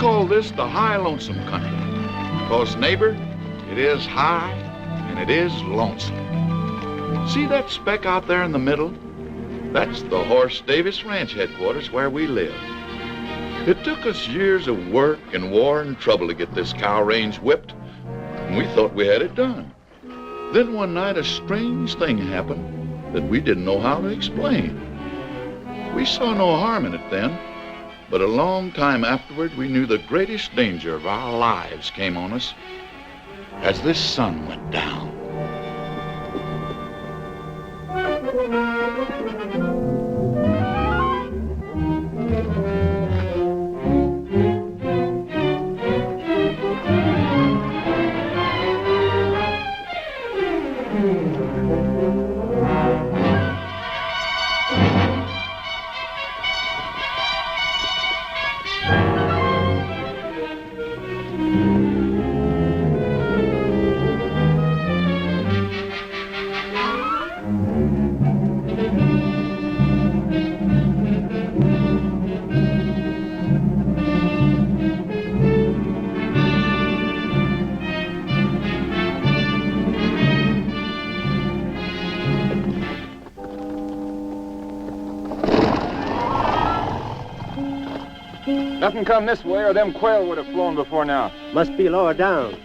call this the high lonesome country. Because, neighbor, it is high and it is lonesome. See that speck out there in the middle? That's the Horse Davis Ranch headquarters where we live. It took us years of work and war and trouble to get this cow range whipped, and we thought we had it done. Then one night a strange thing happened that we didn't know how to explain. We saw no harm in it then, but a long time afterward we knew the greatest danger of our lives came on us as this sun went down. Nothing come this way or them quail would have flown before now. Must be lower down.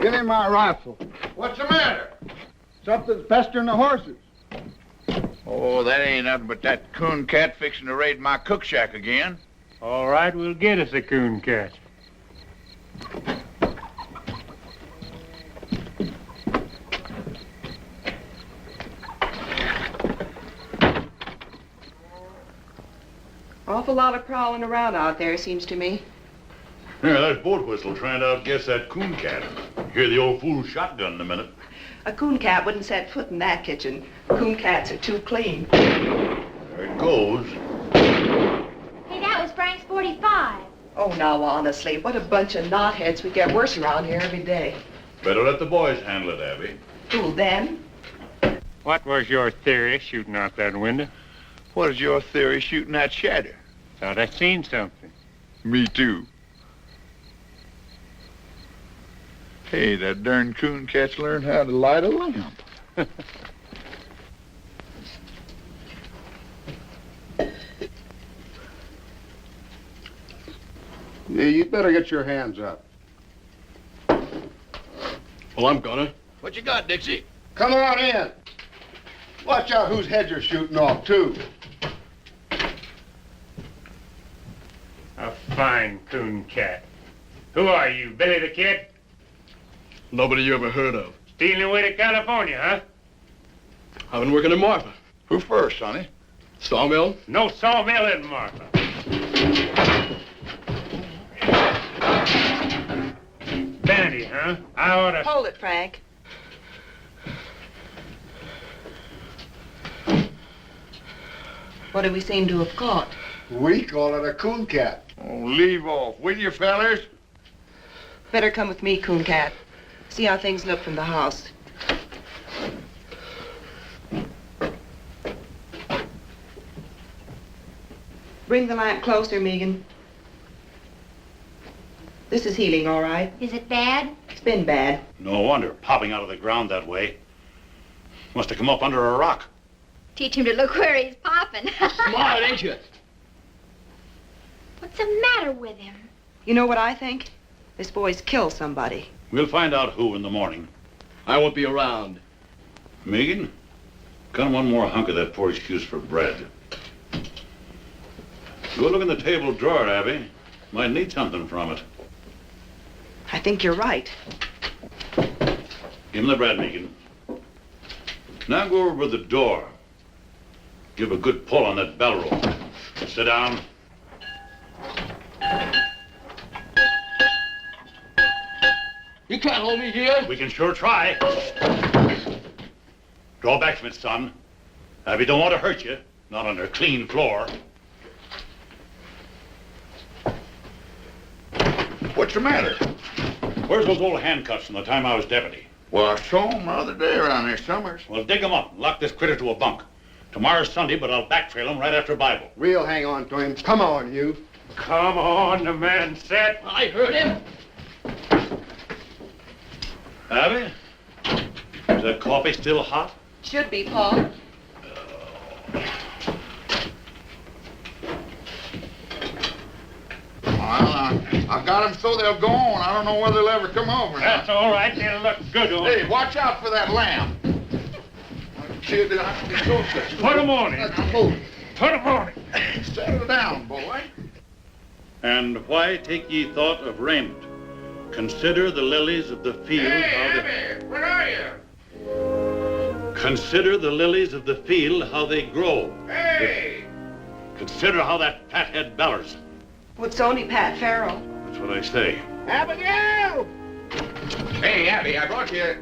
Give me my rifle. What's the matter? Something's pestering the horses. Oh, that ain't nothing but that coon cat fixing to raid my cook shack again. All right, we'll get us a coon cat. Awful lot of prowling around out there, seems to me. Yeah, there's boat whistle trying to outguess that coon cat. Hear the old fool shotgun in a minute. A coon cat wouldn't set foot in that kitchen. Coon cats are too clean. There it goes. Hey, that was Frank's 45. Oh, now, honestly, what a bunch of knotheads. We get worse around here every day. Better let the boys handle it, Abby. Who, them? What was your theory shooting out that window? What is your theory shooting that shatter? Thought I seen something. Me too. Hey, that darn coon cat's learned how to light a lamp. Yeah, you'd better get your hands up. Well, I'm gonna. What you got, Dixie? Come on in. Watch out whose heads you're shooting off, too. A fine coon cat. Who are you, Billy the Kid? Nobody you ever heard of. Stealing away to California, huh? I've been working in Marfa. Who first, sonny? Sawmill? No sawmill in Marfa. Vanity, huh? I oughta... Hold it, Frank. What do we seem to have caught? We call it a coon cat. Oh, leave off, will you, fellers? Better come with me, coon cat. See how things look from the house. Bring the lamp closer, Megan. This is healing, all right. Is it bad? It's been bad. No wonder, popping out of the ground that way. Must have come up under a rock. Teach him to look where he's popping. Smart, ain't you? What's the matter with him? You know what I think? This boy's killed somebody. We'll find out who in the morning. I won't be around. Megan, cut him one more hunk of that poor excuse for bread. Go look in the table drawer, Abby. Might need something from it. I think you're right. Give him the bread, Megan. Now go over to the door. Give a good pull on that bell rope. Sit down. You can't hold me here. We can sure try. Draw back from it, son. Abby don't want to hurt you. Not on her clean floor. What's the matter? Where's those old handcuffs from the time I was deputy? Well, I saw them the other day around here somewhere. Well, dig them up and lock this critter to a bunk. Tomorrow's Sunday, but I'll backtrail him right after Bible. We'll hang on to him. Come on, you. Come on, the man said. I heard him. Abby? Is that coffee still hot? Should be, Paul. Well, I got them so they'll go on. I don't know whether they'll ever come over. That's all right. They'll look good on Hey, watch out for that lamb. Kid, I can get close to. Put 'em on him. Put 'em on him. Settle down, boy. And why take ye thought of raiment? Consider the lilies of the field. Abby, where are you? Consider the lilies of the field, how they grow. Hey! Consider how that fathead bellers. Well, it's only Pat Farrell. That's what I say. Abigail! Hey, Abby, I brought you.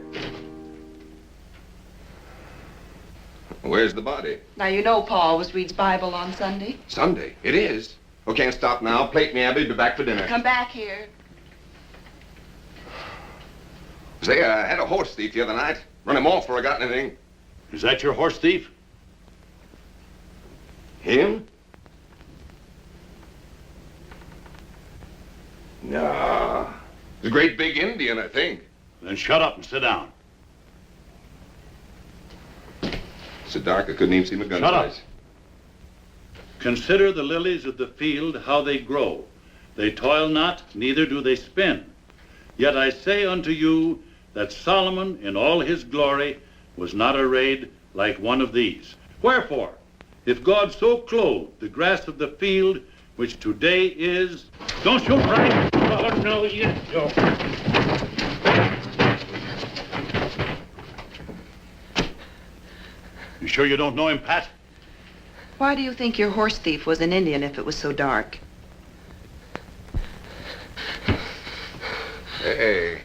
Where's the body? Now, you know Paul always reads Bible on Sunday. Sunday. It is. Oh, can't stop now. Plate me, Abby. Be back for dinner. Come back here. Say, I had a horse thief the other night. Run him off before I got anything. Is that your horse thief? Him? Nah. He's a great big Indian, I think. Then shut up and sit down. It's so dark I couldn't even see my gun Shut up. sights. Consider the lilies of the field, how they grow. They toil not, neither do they spin. Yet I say unto you that Solomon in all his glory was not arrayed like one of these. Wherefore, if God so clothed the grass of the field, which today is... Don't shoot, Frank! Oh, no, you don't. You sure you don't know him, Pat? Why do you think your horse thief was an Indian if it was so dark? Hey.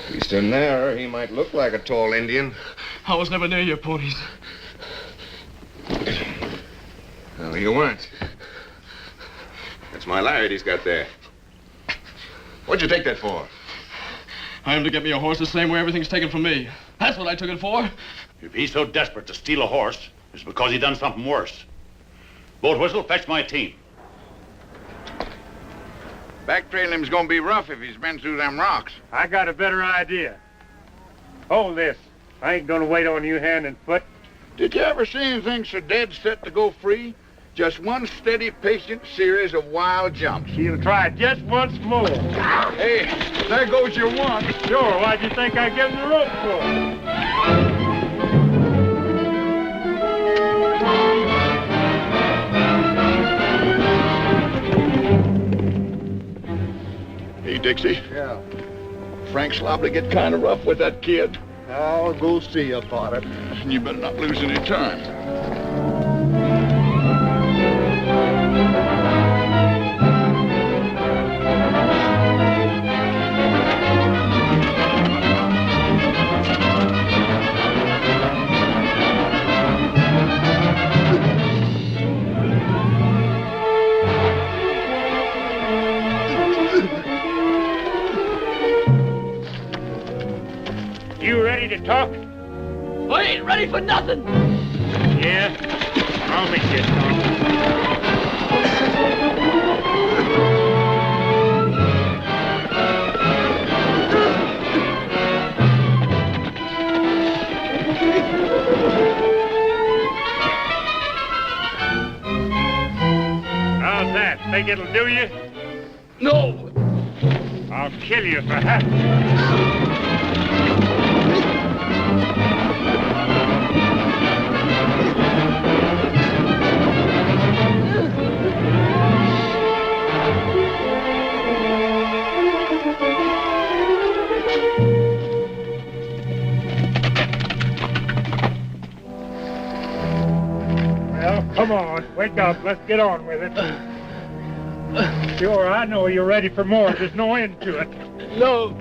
He's so narrow, he might look like a tall Indian. I was never near your ponies. Well, you weren't. That's my lariat he's got there. What'd you take that for? I am to get me a horse the same way everything's taken from me. That's what I took it for. If he's so desperate to steal a horse, it's because he done something worse. Boat whistle, fetch my team. Backtrailing him's gonna be rough if he's been through them rocks. I got a better idea. Hold this. I ain't gonna wait on you hand and foot. Did you ever see anything so dead set to go free? Just one steady, patient series of wild jumps. She'll try just once more. Hey, there goes your one. Sure, why'd you think I gave him the rope for? Hey, Dixie. Yeah. Frank's liable to get kind of rough with that kid. I'll go see about it. You better not lose any time. You ready to talk? I ain't ready for nothing. Yeah? I'll make you talk. How's that? Think it'll do you? No. I'll kill you for having. Come on, wake up. Let's get on with it. Sure, I know you're ready for more. There's no end to it. No,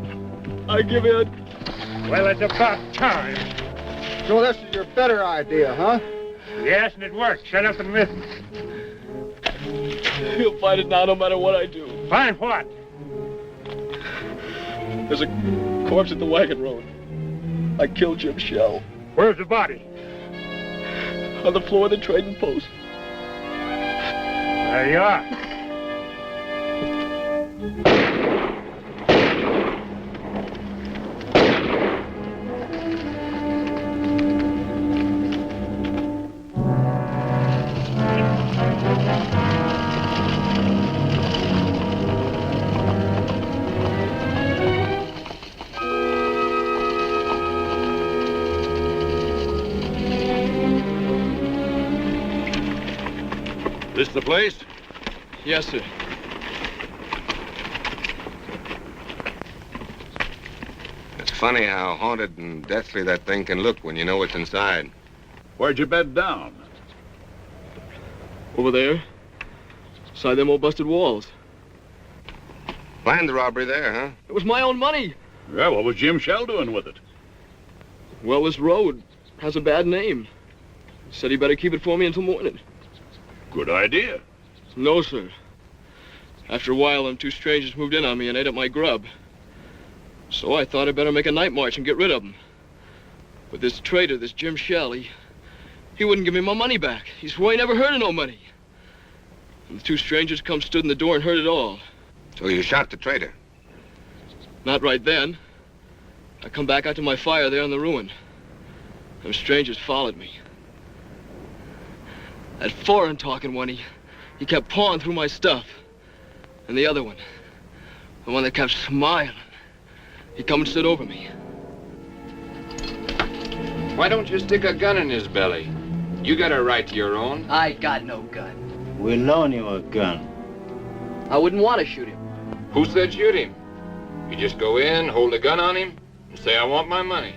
I give in. Well, it's about time. So this is your better idea, huh? Yes, and it worked. Shut up and listen. He'll find it now no matter what I do. Find what? There's a corpse at the wagon road. I killed Jim Shell. Where's the body? On the floor of the trading post. There you are. This the place? Yes, sir. It's funny how haunted and deathly that thing can look when you know what's inside. Where'd you bed down? Over there. Beside them old busted walls. Planned the robbery there, huh? It was my own money. Yeah, what was Jim Shell doing with it? Well, this road has a bad name. He said he better keep it for me until morning. Good idea. No, sir. After a while, them two strangers moved in on me and ate up my grub. So I thought I'd better make a night march and get rid of them. But this traitor, this Jim Shell, he wouldn't give me my money back. He swore he never heard of no money. And the two strangers come stood in the door and heard it all. So you shot the traitor? Not right then. I come back out to my fire there on the ruin. Them strangers followed me. That foreign-talking one, he kept pawing through my stuff. And the other one, the one that kept smiling, he come and stood over me. Why don't you stick a gun in his belly? You got a right to your own. I got no gun. We'll loan you a gun. I wouldn't want to shoot him. Who said shoot him? You just go in, hold a gun on him, and say, I want my money.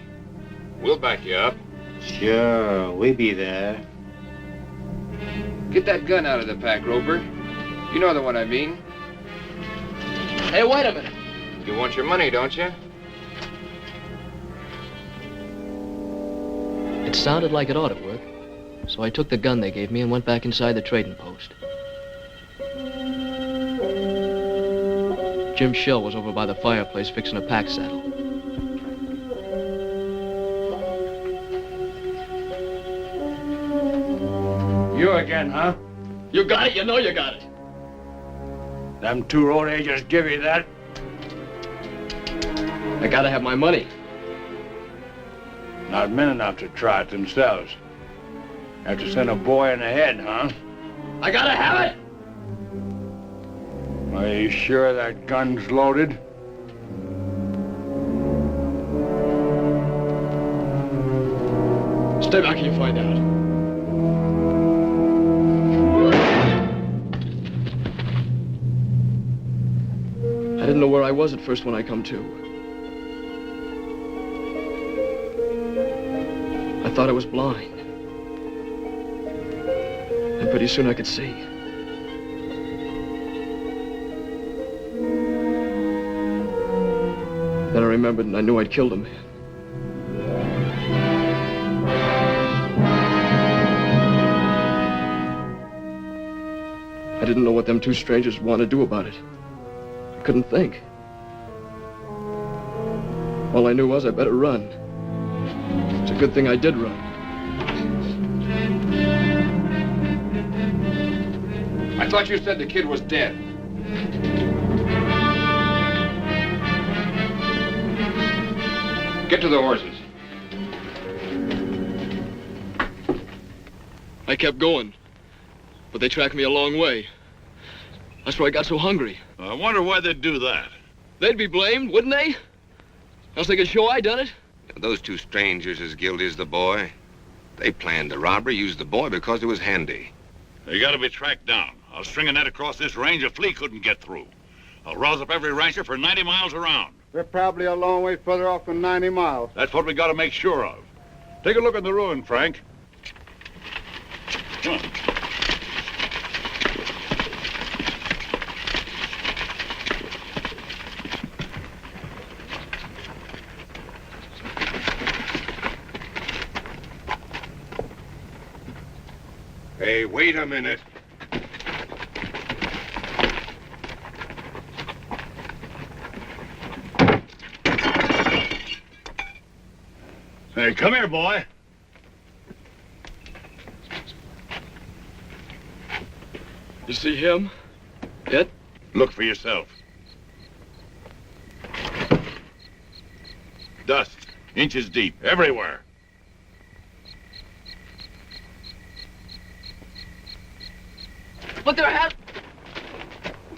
We'll back you up. Sure, we'll be there. Get that gun out of the pack, Roper. You know the one I mean. Hey, wait a minute. You want your money, don't you? It sounded like it ought to work. So I took the gun they gave me and went back inside the trading post. Jim Shell was over by the fireplace fixing a pack saddle. You again, huh? You got it, you know you got it. Them two road agents give you that? I gotta have my money. Not men enough to try it themselves. Have to send a boy in the head, huh? I gotta have it! Are you sure that gun's loaded? Stay back and you find out. I didn't know where I was at first when I come to. I thought I was blind. And pretty soon I could see. Then I remembered and I knew I'd killed a man. I didn't know what them two strangers wanted to do about it. I couldn't think. All I knew was I better run. It's a good thing I did run. I thought you said the kid was dead. Get to the horses. I kept going, but they tracked me a long way. That's where I got so hungry. I wonder why they'd do that. They'd be blamed, wouldn't they? Else they could show I done it. Those two strangers as guilty as the boy. They planned the robbery, used the boy because it was handy. They gotta be tracked down. I'll string a net across this range a flea couldn't get through. I'll rouse up every rancher for 90 miles around. They're probably a long way further off than 90 miles. That's what we gotta make sure of. Take a look at the ruin, Frank. Come on. Hey, wait a minute. Hey, come here, boy. You see him? Yet? Look for yourself. Dust, inches deep, everywhere. But there had...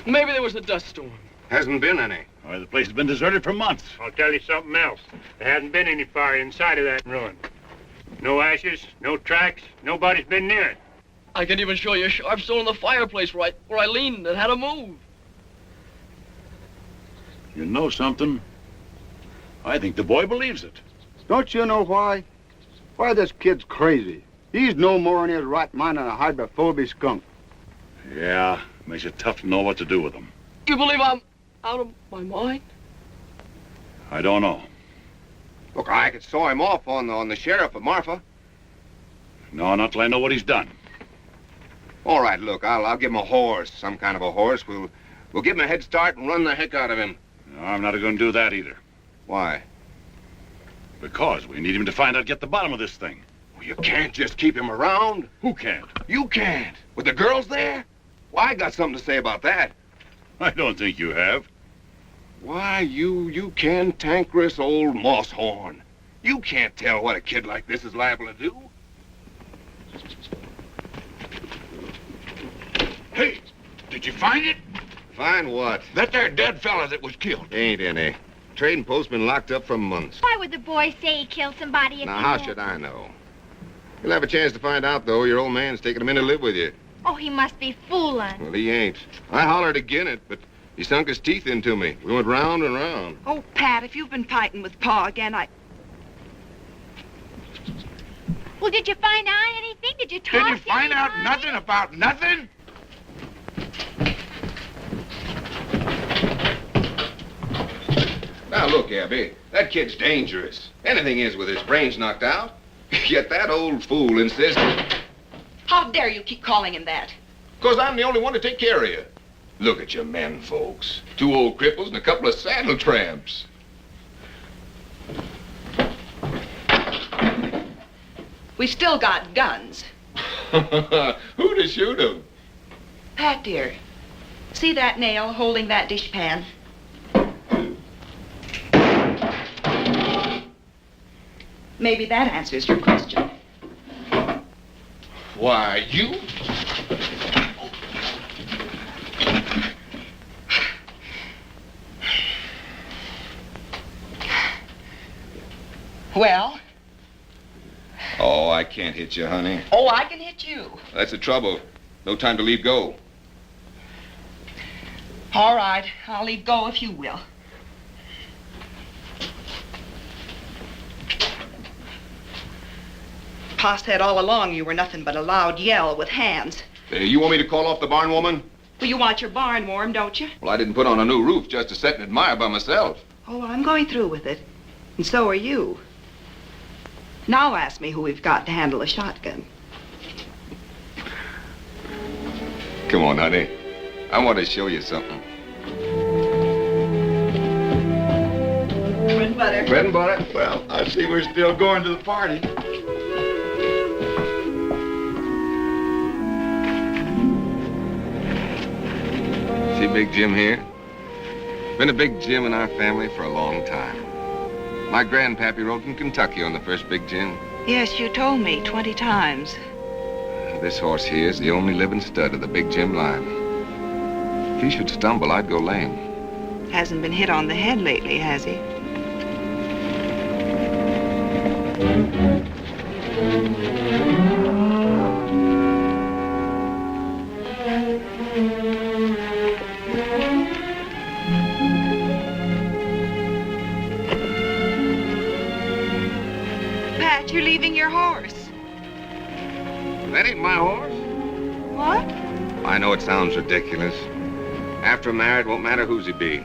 Maybe there was a dust storm. Hasn't been any. Why, the place has been deserted for months. I'll tell you something else. There hasn't been any fire inside of that ruin. No ashes, no tracks, nobody's been near it. I can even show you a sharp stone in the fireplace where I leaned and had to move. You know something? I think the boy believes it. Don't you know why? Why, this kid's crazy. He's no more in his right mind than a hydrophobic skunk. Yeah, makes it tough to know what to do with him. You believe I'm out of my mind? I don't know. Look, I could saw him off on the sheriff of Marfa. No, not till I know what he's done. All right, look, I'll give him a horse, some kind of a horse. We'll give him a head start and run the heck out of him. No, I'm not going to do that either. Why? Because we need him to find out, get the bottom of this thing. Well, you can't just keep him around. Who can't? You can't. With the girls there? Well, I got something to say about that. I don't think you have. Why, you cantankerous old moss-horn. You can't tell what a kid like this is liable to do. Hey, did you find it? Find what? That there dead fella that was killed. Ain't any. Trading post been locked up for months. Why would the boy say he killed somebody if Now, he how knew? should I know? You'll have a chance to find out, though. Your old man's taking him in to live with you. Oh, he must be fooling. Well, he ain't. I hollered again it, but he sunk his teeth into me. We went round and round. Oh, Pat, if you've been fighting with Pa again, Well, did you find out anything? Did you talk Did you to find out anybody? nothing about nothing? Now, look, Abby, that kid's dangerous. Anything is with his brains knocked out. Yet that old fool insists... how dare you keep calling him that? Because I'm the only one to take care of you. Look at your men, folks. 2 old cripples and a couple of saddle tramps. We still got guns. Who to shoot 'em? Pat, dear, see that nail holding that dishpan? Maybe that answers your question. Why, you... Well? Oh, I can't hit you, honey. Oh, I can hit you. That's the trouble. No time to leave go. All right, I'll leave go if you will. Pa said all along you were nothing but a loud yell with hands. You want me to call off the barn woman? Well, you want your barn warm, don't you? Well, I didn't put on a new roof just to sit and admire by myself. Oh, I'm going through with it. And so are you. Now ask me who we've got to handle a shotgun. Come on, honey. I want to show you something. Bread and butter. Bread and butter? Well, I see we're still going to the party. See Big Jim here? Been a Big Jim in our family for a long time. My grandpappy rode from Kentucky on the first Big Jim. Yes, you told me 20 times. This horse here is the only living stud of the Big Jim line. If he should stumble, I'd go lame. Hasn't been hit on the head lately, has he? Pat, you're leaving your horse. That ain't my horse. What? I know it sounds ridiculous. After I'm married, it won't matter whose he be.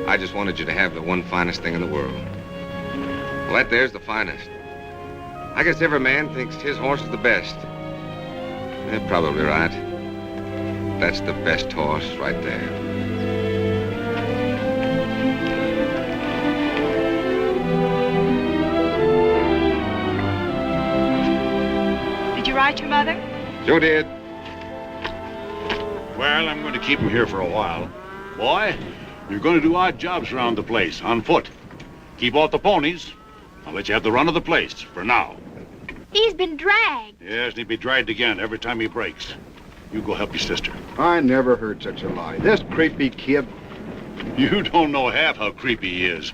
I just wanted you to have the one finest thing in the world. Well, that there's the finest. I guess every man thinks his horse is the best. They're probably right. That's the best horse right there. Did you write your mother? Sure did. Well, I'm going to keep him here for a while. Boy, you're going to do odd jobs around the place, on foot. Keep off the ponies. I'll let you have the run of the place, for now. He's been dragged. Yes, and he'll be dragged again every time he breaks. You go help your sister. I never heard such a lie. This creepy kid. You don't know half how creepy he is.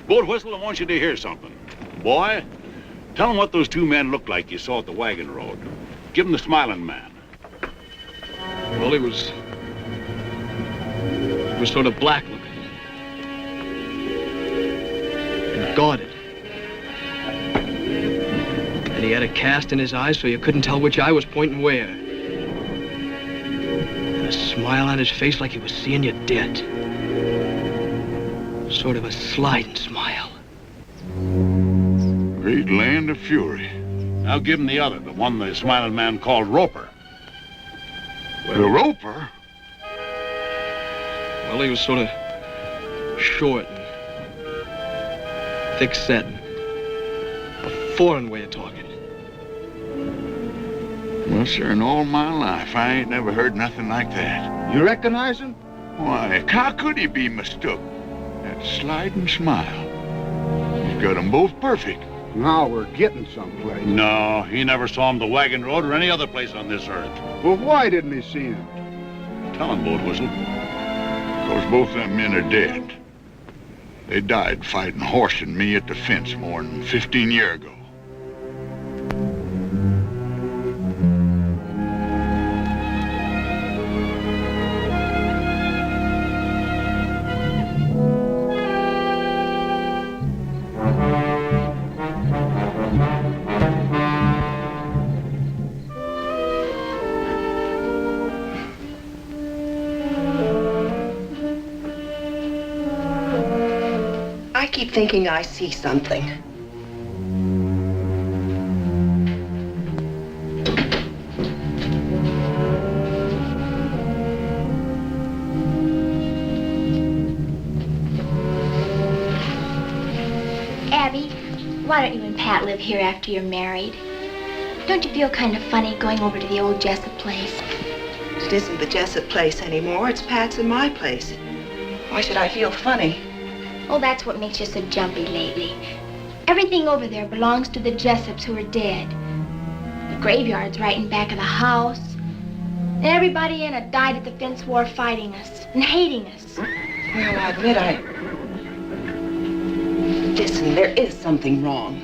Boat Whistle, I want you to hear something. Boy, tell him what those two men looked like you saw at the wagon road. Give him the smiling man. Well, he was sort of black looking. And guarded. And he had a cast in his eyes so you couldn't tell which eye was pointing where. And a smile on his face like he was seeing you dead. Sort of a sliding smile. Great land of fury. Now give him the other, the one the smiling man called Roper. Well, the Roper? Well, he was sort of short and thick-set. A foreign way of talking. Well, sir, in all my life, I ain't never heard nothing like that. You recognize him? Why, how could he be mistook? That sliding smile. He's got them both perfect. Now we're getting someplace. No, he never saw him the wagon road or any other place on this earth. Well, why didn't he see him? Tell him, Boat Whistle. Because both them men are dead. They died fighting Horse and me at the fence more than 15 years ago. I keep thinking I see something. Abby, why don't you and Pat live here after you're married? Don't you feel kind of funny going over to the old Jessup place? It isn't the Jessup place anymore. It's Pat's and my place. Why should I feel funny? Oh, that's what makes you so jumpy lately. Everything over there belongs to the Jessups who are dead. The graveyard's right in back of the house. And everybody in it died at the fence war fighting us and hating us. Well, I admit Listen, there is something wrong.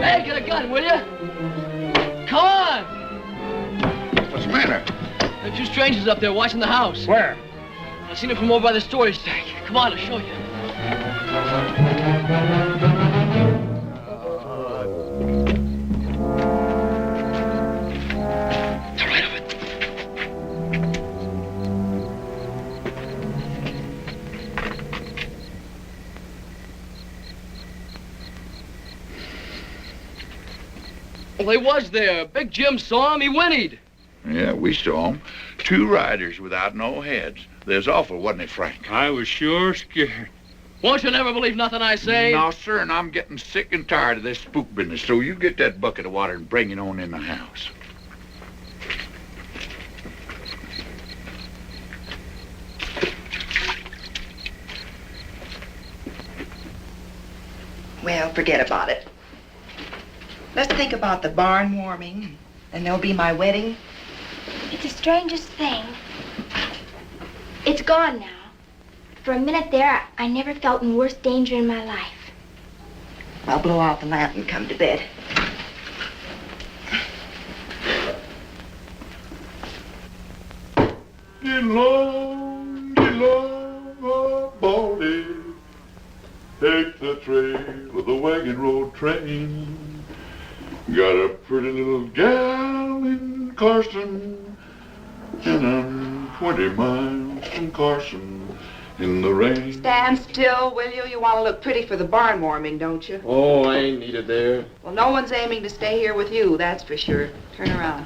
Hey, get a gun, will you? Come on! What's the matter? There are two strangers up there watching the house. Where? I seen them from over by the storage tank. Come on, I'll show you. They're right over there. Well, they was there. Big Jim saw him. He whinnied. Yeah, we saw 'em. Two riders without no heads. There's awful, wasn't it, Frank? I was sure scared. Won't you never believe nothing I say? No, sir, and I'm getting sick and tired of this spook business, so you get that bucket of water and bring it on in the house. Well, forget about it. Let's think about the barn warming, and there'll be my wedding. It's the strangest thing. It's gone now. For a minute there, I never felt in worse danger in my life. I'll blow out the lamp and come to bed. Get low, train. Got a pretty little gal in Carson, and I'm 20 miles from Carson in the rain. Stand still, will you? You want to look pretty for the barn warming, don't you? Oh, I ain't needed there. Well, no one's aiming to stay here with you, that's for sure. Turn around.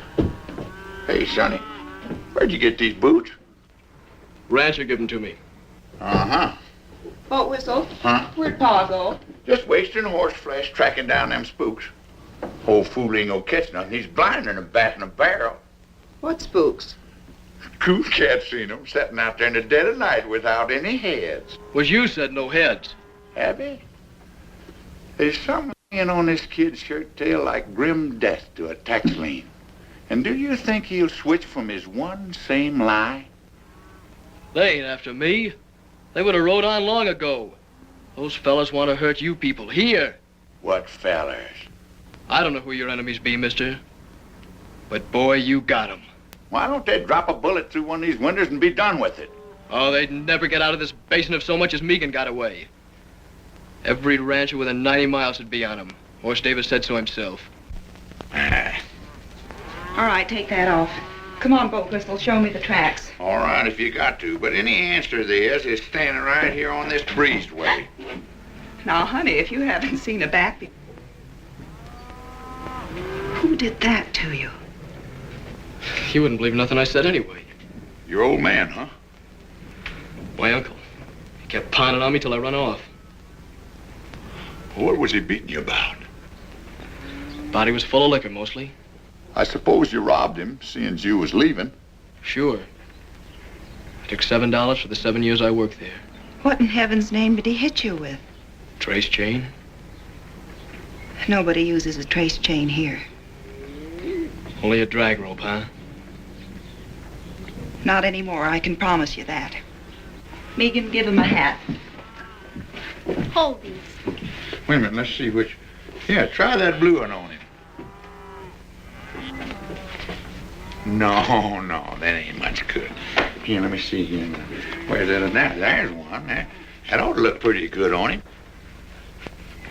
Hey, Sonny, where'd you get these boots? Rancher gave them to me. Uh-huh. Boat whistle? Huh? Where'd Pa go? Just wasting horse flesh tracking down them spooks. Old fool ain't gonna catch nothing. He's blinder than a bat in a barrel. What spooks? Cool cat seen them sitting out there in the dead of night without any heads. Was you said no heads? Have he? There's something hanging on this kid's shirt tail like grim death to a tax lien. And do you think he'll switch from his one same lie? They ain't after me. They would have rode on long ago. Those fellas want to hurt you people here. What fellers? I don't know who your enemies be, mister. But boy, you got 'em. Why don't they drop a bullet through one of these windows and be done with it? Oh, they'd never get out of this basin if so much as Megan got away. Every rancher within 90 miles would be on 'em. Horse Davis said so himself. All right, take that off. Come on, Boat Whistle, show me the tracks. All right, if you got to, but any answer there's is standing right here on this breezeway. Now, honey, if you haven't seen a back... Who did that to you? You wouldn't believe nothing I said anyway. Your old man, huh? My uncle. He kept pounding on me till I run off. What was he beating you about? Body was full of liquor, mostly. I suppose you robbed him, seeing you was leaving. Sure. I took $7 for the 7 years I worked there. What in heaven's name did he hit you with? Trace chain. Nobody uses a trace chain here. Only a drag rope, huh? Not anymore, I can promise you that. Megan, give him a hat. Hold these. Wait a minute, let's see which... Yeah, try that blue one on him. No, that ain't much good. Here, let me see here. Where's that? There's one. That ought to look pretty good on him.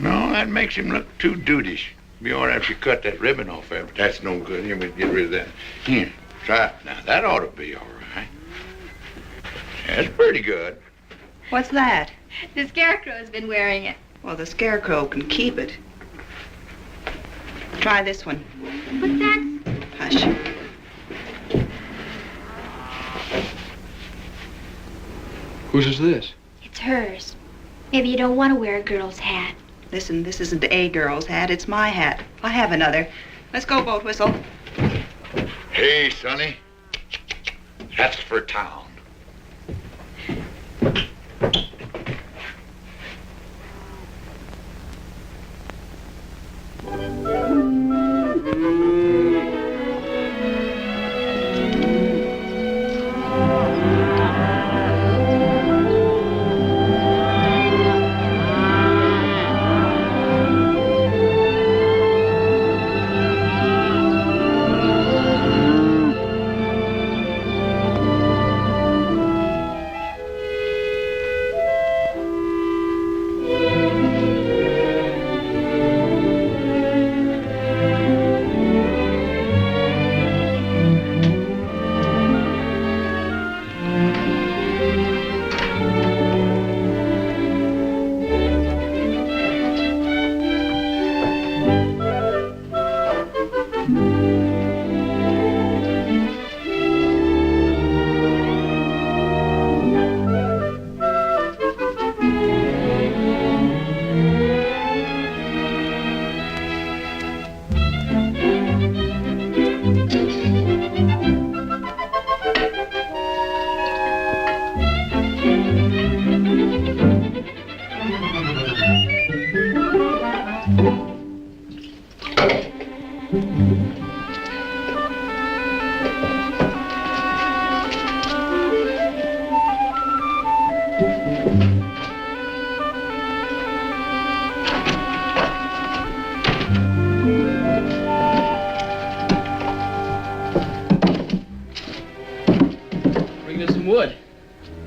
No, that makes him look too dudeish. Be all right if you cut that ribbon off there, but that's no good. Here, we get rid of that. Here, try it. Now, that ought to be all right. That's pretty good. What's that? The Scarecrow's been wearing it. Well, the Scarecrow can keep it. Try this one. What's that? Hush. Whose is this? It's hers. Maybe you don't want to wear a girl's hat. Listen, this isn't a girl's hat, it's my hat. I have another. Let's go, Boat Whistle. Hey, Sonny. That's for town.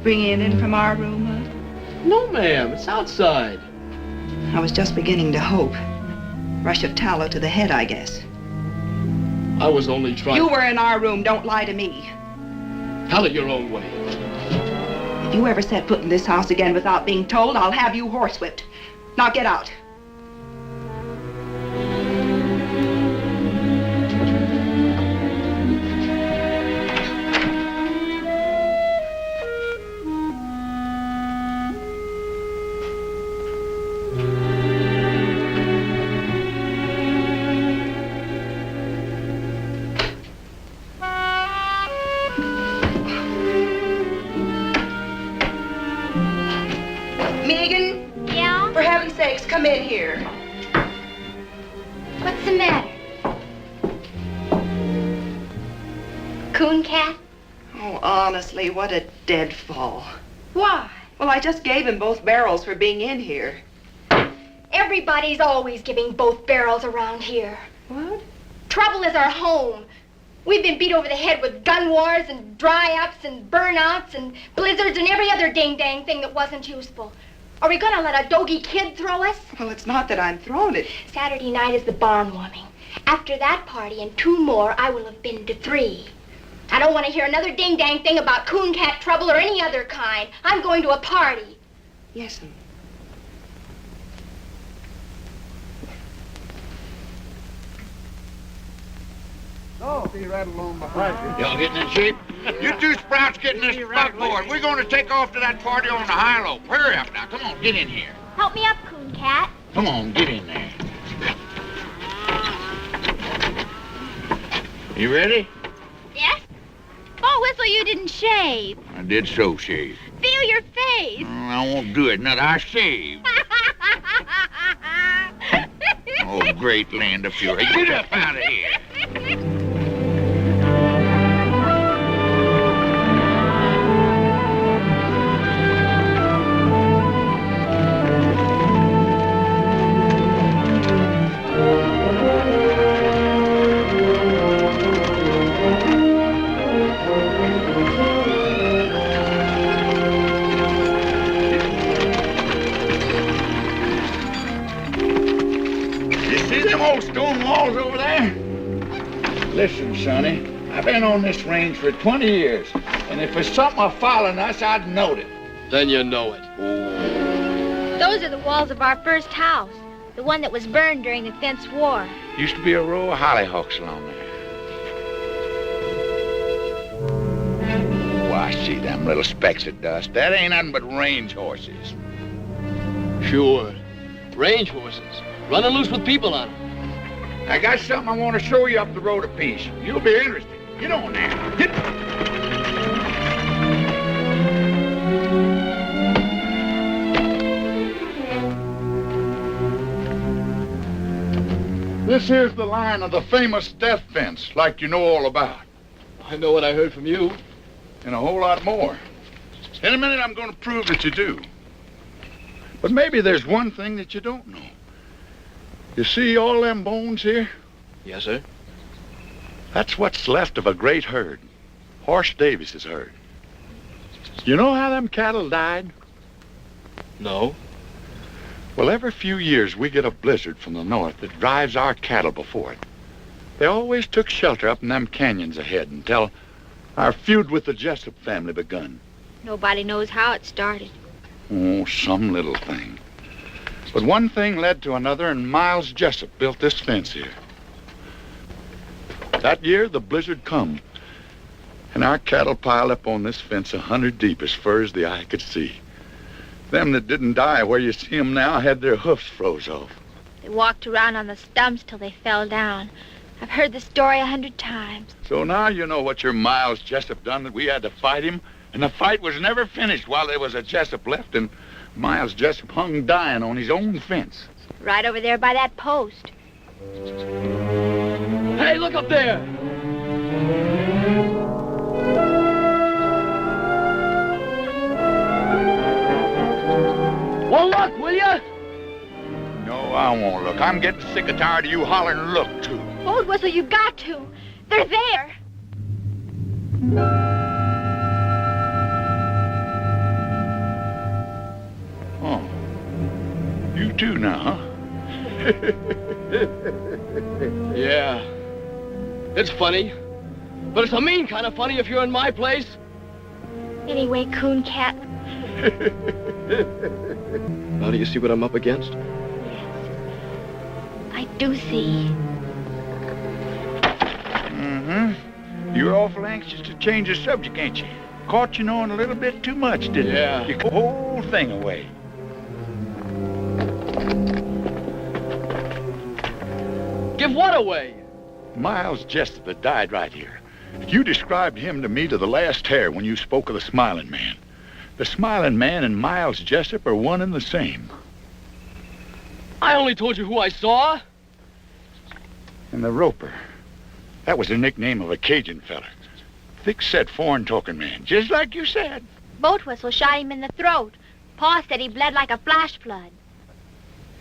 Bringing it in from our room, huh? No, ma'am. It's outside. I was just beginning to hope. Rush of tallow to the head, I guess. I was only trying... You were in our room. Don't lie to me. Tell it your own way. If you ever set foot in this house again without being told, I'll have you horsewhipped. Now get out. Come in here. What's the matter? Coon cat? Oh, honestly, what a deadfall. Why? Well, I just gave him both barrels for being in here. Everybody's always giving both barrels around here. What? Trouble is our home. We've been beat over the head with gun wars and dry-ups and burnouts and blizzards and every other ding-dang thing that wasn't useful. Are we gonna let a doggy kid throw us? Well, it's not that I'm throwing it. Saturday night is the barn warming. After that party and 2 more, I will have been to 3. I don't want to hear another ding-dang thing about coon cat trouble or any other kind. I'm going to a party. Yes'm. Oh, be right along behind you. Y'all getting in shape? You two sprouts get in this buckboard. We're going to take off to that party on the high low. Hurry up now. Come on, get in here. Help me up, coon cat. Come on, get in there. You ready? Yes? Oh, Whistle, you didn't shave. I did so shave. Feel your face. I won't do it. Not I shaved. Oh, great land of fury. Get up out of here. Stone walls over there? Listen, Sonny, I've been on this range for 20 years, and if there's something following us, I'd know it. Then you know it. Oh. Those are the walls of our first house, the one that was burned during the Fence War. Used to be a row of hollyhocks along there. Oh, I see them little specks of dust. That ain't nothing but range horses. Sure. Range horses. Running loose with people on them. I got something I want to show you up the road a piece. You'll be interested. Get on there. Get. This here's the line of the famous death fence, like you know all about. I know what I heard from you. And a whole lot more. In a minute, I'm going to prove that you do. But maybe there's one thing that you don't know. You see all them bones here? Yes, sir. That's what's left of a great herd. Horse Davis's herd. You know how them cattle died? No. Well, every few years we get a blizzard from the north that drives our cattle before it. They always took shelter up in them canyons ahead until our feud with the Jessup family begun. Nobody knows how it started. Oh, some little thing. But one thing led to another, and Miles Jessup built this fence here. That year, the blizzard come, and our cattle piled up on this fence 100 deep as far as the eye could see. Them that didn't die where you see them now had their hoofs froze off. They walked around on the stumps till they fell down. I've heard the story 100 times. So now you know what your Miles Jessup done, that we had to fight him, and the fight was never finished while there was a Jessup left, and Miles Jessup hung dying on his own fence. Right over there by that post. Hey, look up there! Well, look, will ya? No, I won't look. I'm getting sick and tired of you hollering look, too. Old Whistle, you got to. They're there. Oh. You too now, huh? Yeah. It's funny. But it's a mean kind of funny if you're in my place. Anyway, Coon Cat. Now do you see what I'm up against? I do see. Mm-hmm. You're awful anxious to change the subject, ain't you? Caught you knowing a little bit too much, didn't you? Yeah. You put the whole thing away. Give what away? Miles Jessup that died right here. You described him to me to the last hair when you spoke of the Smiling Man. The Smiling Man and Miles Jessup are one and the same. I only told you who I saw. And the Roper. That was the nickname of a Cajun feller. Thick-set, foreign-talking man, just like you said. Boat whistle shot him in the throat. Pa said he bled like a flash flood.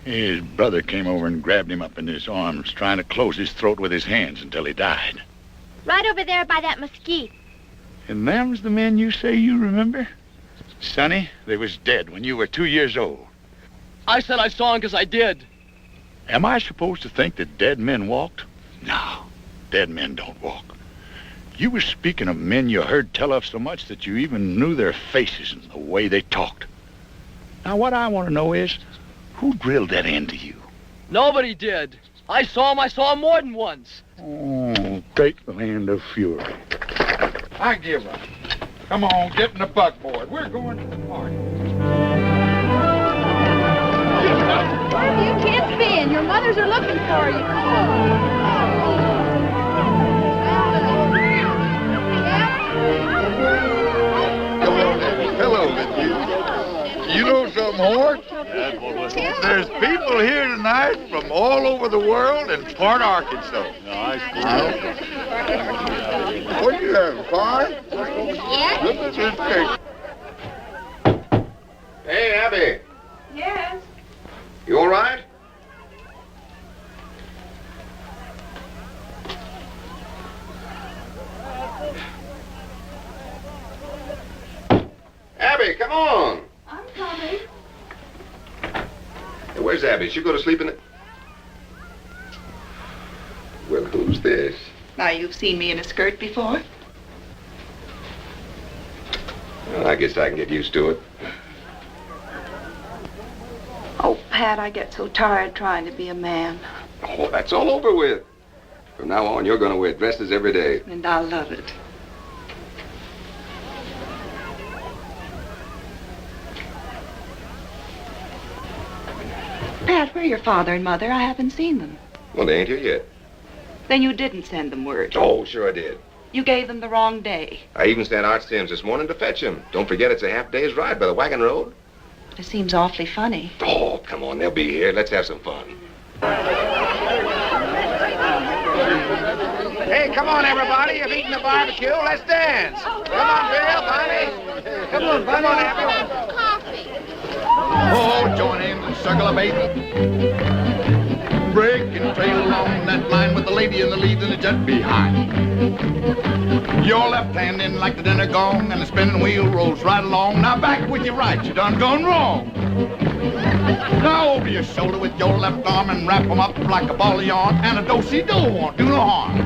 His brother came over and grabbed him up in his arms, trying to close his throat with his hands until he died. Right over there by that mesquite. And them's the men you say you remember? Sonny, they was dead when you were 2 years old. I said I saw him because I did. Am I supposed to think that dead men walked? No, dead men don't walk. You were speaking of men you heard tell of so much that you even knew their faces and the way they talked. Now, what I want to know is, who drilled that into you? Nobody did. I saw him more than once. Oh, take the land of fury. I give up. Come on, get in the buckboard. We're going to the party. Where have you kids been? Your mothers are looking for you. Hello, Mitzi. You know something, Hort? There's people here tonight from all over the world in Port Arkansas. What you having, fun? Yes? Look at this cake. Hey, Abby. Yes. You all right? Abby, come on. I'm coming. Hey, where's Abby? She go to sleep in the... Well, who's this? Now, you've seen me in a skirt before? Well, I guess I can get used to it. Oh, Pat, I get so tired trying to be a man. Oh, that's all over with. From now on, you're going to wear dresses every day. And I love it. Pat, where are your father and mother? I haven't seen them. Well, they ain't here yet. Then you didn't send them word. Oh, sure I did. You gave them the wrong day. I even sent Art Sims this morning to fetch him. Don't forget it's a half day's ride by the wagon road. But it seems awfully funny. Oh, come on, they'll be here. Let's have some fun. Hey, come on, everybody. You've eaten the barbecue. Let's dance. Come on, Bill, Bonnie. Come on, Abby. Coffee. Oh, join hands and circle of eight. Break and trail along that line with the lady in the lead and the jet behind. Your left hand in like the dinner gong and the spinning wheel rolls right along. Now back with your right, you done gone wrong. Now over your shoulder with your left arm and wrap 'em up like a ball of yarn. And a do-si-do won't do no harm.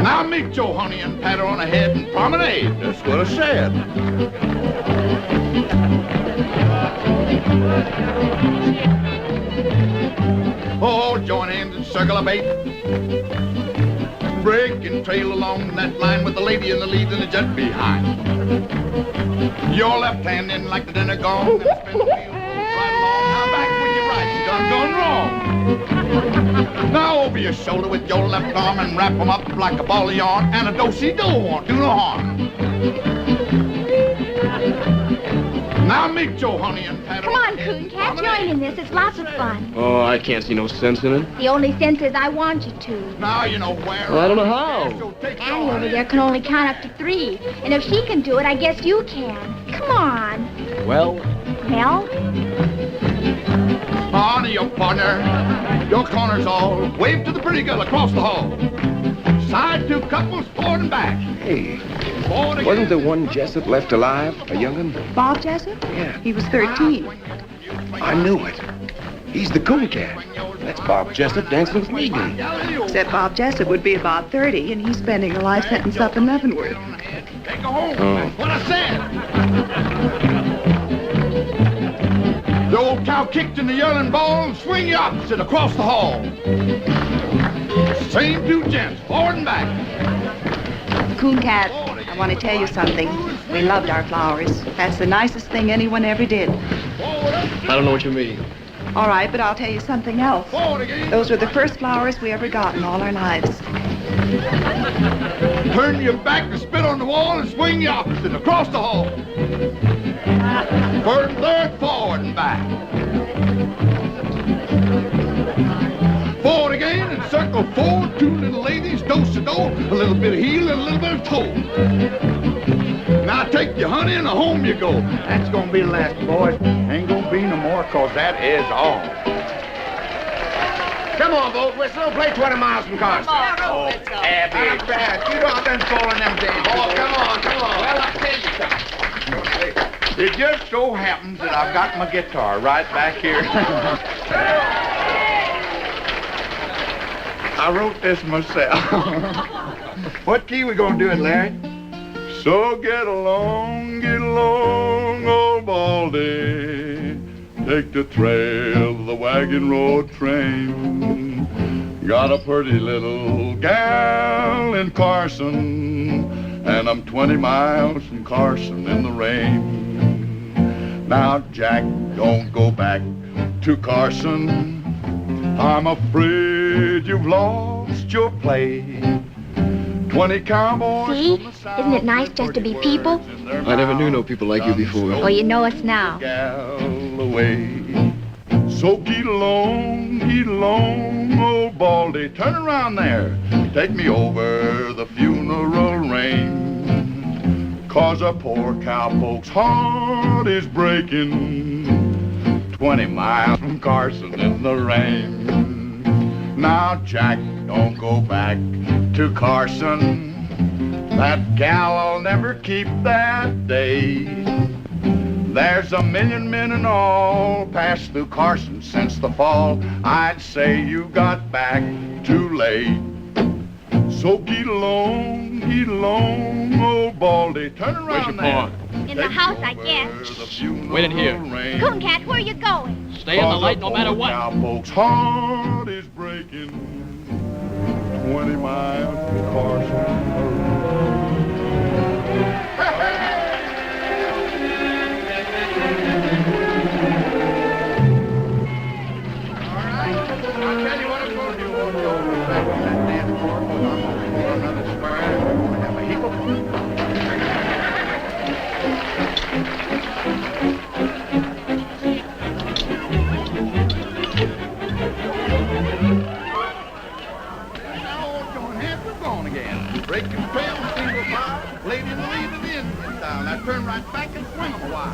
Now meet your honey and pat her on the head and promenade. That's what I said. Oh, join hands and circle of eight. Break and trail along that line with the lady in the lead and the jet behind. Your left hand in like the dinner gong and spin the wheel right along. Now back with your right, you done gone wrong. Now over your shoulder with your left arm and wrap 'em up like a ball of yarn. And a do-si-do won't do no harm. Now meet your honey and pat her. Come on, Coon Cat, join in this. It's lots of fun. Oh, I can't see no sense in it. The only sense is I want you to. Now you know where. Well, I don't know how. So take Annie your over honey. there can only count up to 3. And if she can do it, I guess you can. Come on. Well, Mel? Honey, your partner. Your corner's all. Wave to the pretty girl across the hall. Side 2 couples forward and back. Hey, Forward wasn't again. there one Jessup left alive? A young'un? Bob Jessup? Yeah. He was 13. I knew it. He's the coon cat. That's Bob Jessup dancing with me again. Except Bob Jessup would be about 30, and he's spending a life sentence up in Leavenworth. Take her home. Oh. What I said. The old cow kicked in the yelling ball and swing you opposite across the hall. Same two gents, forward and back. Coon cat, I want to tell you something. We loved our flowers. That's the nicest thing anyone ever did. I don't know what you mean. All right, but I'll tell you something else. Those were the first flowers we ever got in all our lives. Turn your back and spit on the wall and swing you opposite across the hall. First, third, forward and back. Forward again and circle forward. Two little ladies, do-si-do, a little bit of heel and a little bit of toe. Now take your honey and home you go. That's gonna be the last, boys. Ain't gonna be no more, cause that is all. Come on, boat whistle. Play 20 miles from Carson. Oh, Abby. Not bad. You know I've been falling them days. Oh, come on. Well, I'll tell you something. It just so happens that I've got my guitar right back here. I wrote this myself. What key we gonna do it, Larry? So get along, old Baldy. Take the trail of the wagon road train. Got a pretty little gal in Carson, and I'm 20 miles from Carson in the rain. Now, Jack, don't go back to Carson. I'm afraid you've lost your place. 20 cowboys. See? Isn't it nice just to be people? I never knew no people like you before. Well, you know us now. So get along, old Baldy. Turn around there. Take me over the funeral rain. Cause a poor cowpoke's heart is breaking. 20 miles from Carson in the rain. Now, Jack, don't go back to Carson. That gal'll never keep that day. There's a million men and all passed through Carson since the fall. I'd say you got back too late. So get along, old Baldy. Turn around there. In the house, I guess. Wait in here. Coon cat, where are you going? Stay in the light no matter what. Cowpoke's heart is breaking. 20 miles from Carson. Turn right back and swing them a while.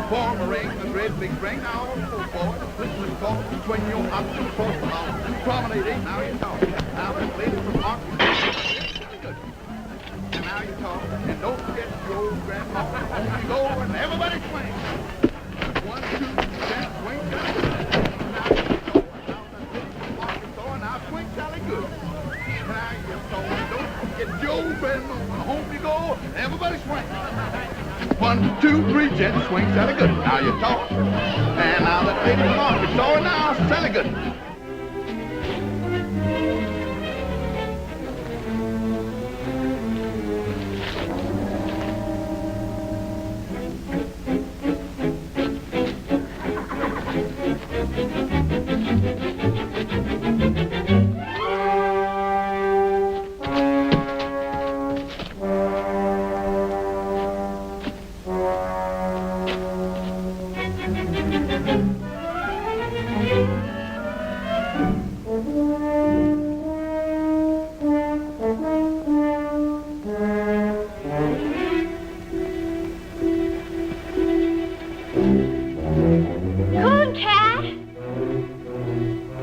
Form a ring, a great big ring. Now all four boys, listen to talk, swing your option across the house. Promenade ain't now you talk. Now this lady from Arkansas. And now you talk. And don't forget your old grandma. Home you go and everybody swing. 1, 2, 10, swing, now you talk. Now that lady from Arkansas, now swing Sally good. Now you talk. Don't forget your grandma. Home you go, everybody swing. 1, 2, 3, gents, swing, Sally good. Now you talk. And now that lady from Arkansas, now Sally good.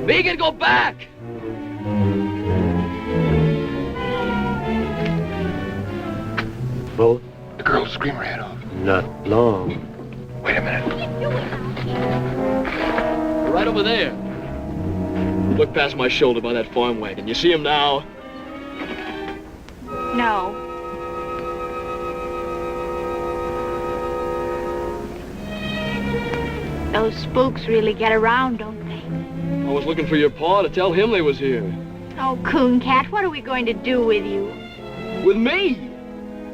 Megan, go back! Both? The girl scream her head off. Not long. Wait a minute. right over there. Look past my shoulder by that farm wagon. You see him now? No. Those spooks really get around, don't they? I was looking for your pa to tell him they was here. Oh, coon cat, what are we going to do with you? With me?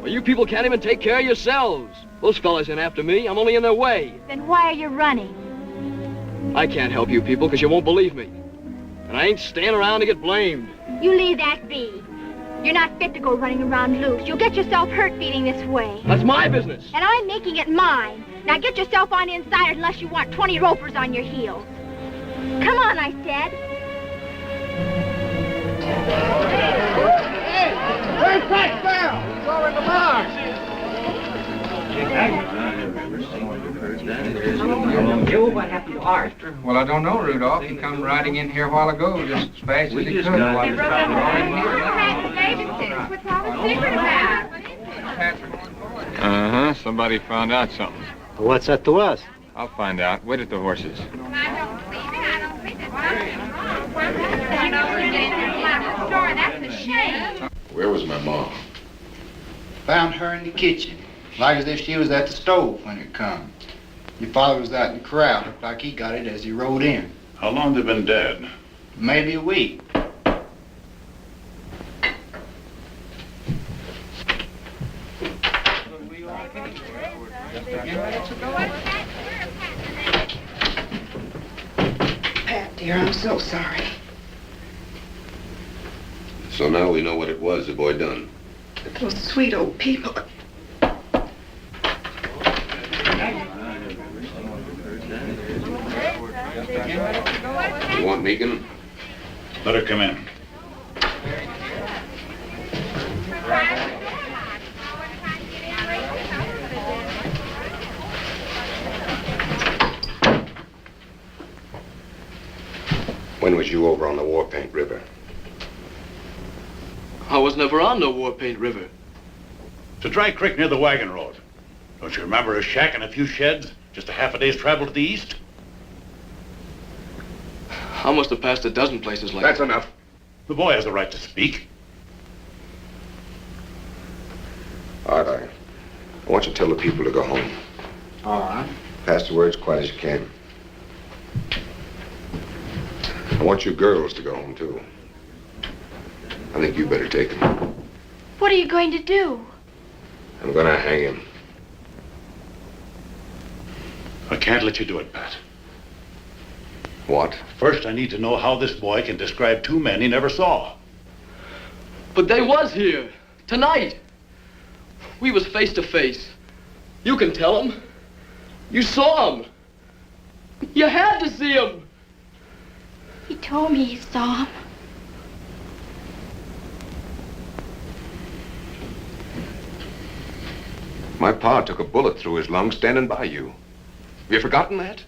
Well, you people can't even take care of yourselves. Those fellas ain't after me. I'm only in their way. Then why are you running? I can't help you people because you won't believe me. And I ain't staying around to get blamed. You leave that be. You're not fit to go running around loose. You'll get yourself hurt feeling this way. That's my business. And I'm making it mine. Now get yourself on inside unless you want 20 ropers on your heels. Come on, I said. Hey! Where's that bell? It's over in the bar. What happened to Art? Well, I don't know, Rudolph. He come riding in here a while ago, just as fast as he could. What's all the secret about? Uh-huh. Somebody found out something. What's that to us? I'll find out. Wait at the horses. That's a shame. Where was my mom? Found her in the kitchen, like as if she was at the stove when it come. Your father was out in the corral. Looked like he got it as he rode in. How long they been dead? Maybe a week. Pat, dear, I'm so sorry. So now we know what it was the boy done. Those sweet old people. You want Megan? Let her come in. When was you over on the War Paint River? I was never on no War Paint River. It's a dry creek near the wagon road. Don't you remember a shack and a few sheds? Just a half a day's travel to the east? I must have passed a dozen places like that. That's enough. The boy has the right to speak. All right, I want you to tell the people to go home. All right. Pass the word as quiet as you can. I want you girls to go home, too. I think you better take him. What are you going to do? I'm gonna hang him. I can't let you do it, Pat. What? First, I need to know how this boy can describe two men he never saw. But they was here. Tonight. We was face to face. You can tell them. You saw him. You had to see him. He told me he saw him. My pa took a bullet through his lung standing by you. Have you forgotten that?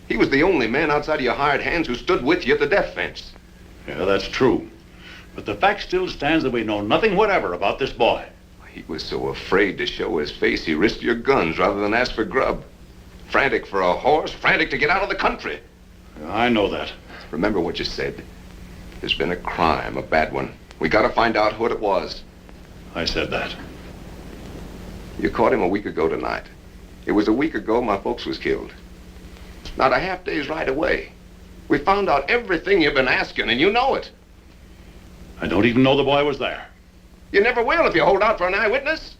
He was the only man outside of your hired hands who stood with you at the death fence. Yeah, that's true. But the fact still stands that we know nothing whatever about this boy. He was so afraid to show his face, he risked your guns rather than ask for grub. Frantic for a horse, frantic to get out of the country. Yeah, I know that. Remember what you said. There's been a crime, a bad one. We gotta find out what it was. I said that. You caught him a week ago tonight. It was a week ago my folks was killed. Not a half day's ride away. We found out everything you've been asking, and you know it. I don't even know the boy was there. You never will if you hold out for an eyewitness.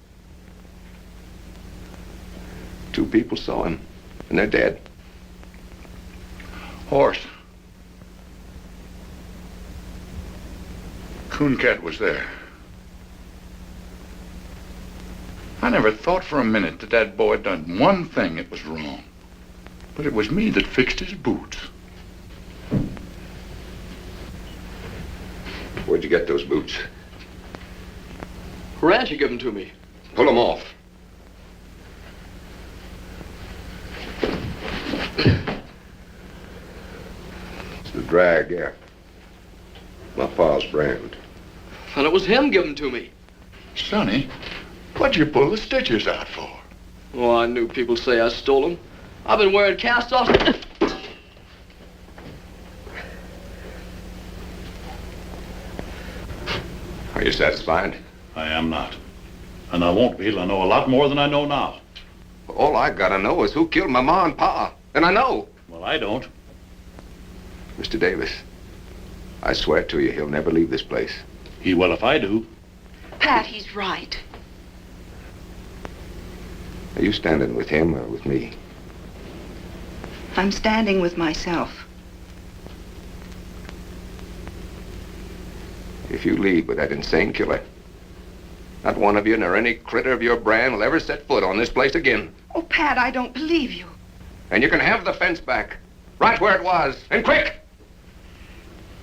2 people saw him, and they're dead. Horse. Cooncat was there. I never thought for a minute that that boy done one thing that was wrong. But it was me that fixed his boots. Where'd you get those boots? Rancher gave them to me. Pull them off. It's the drag, yeah. My pa's brand. And it was him giving them to me. Sonny, what'd you pull the stitches out for? Oh, I knew people'd say I stole them. I've been wearing cast-offs. Are you satisfied? I am not. And I won't be till I know a lot more than I know now. All I gotta know is who killed my ma and pa. And I know. Well, I don't. Mr. Davis, I swear to you, he'll never leave this place. He will if I do. Pat, he's right. Are you standing with him or with me? I'm standing with myself. If you leave with that insane killer, not one of you nor any critter of your brand will ever set foot on this place again. Oh, Pat, I don't believe you. And you can have the fence back, right where it was, and quick!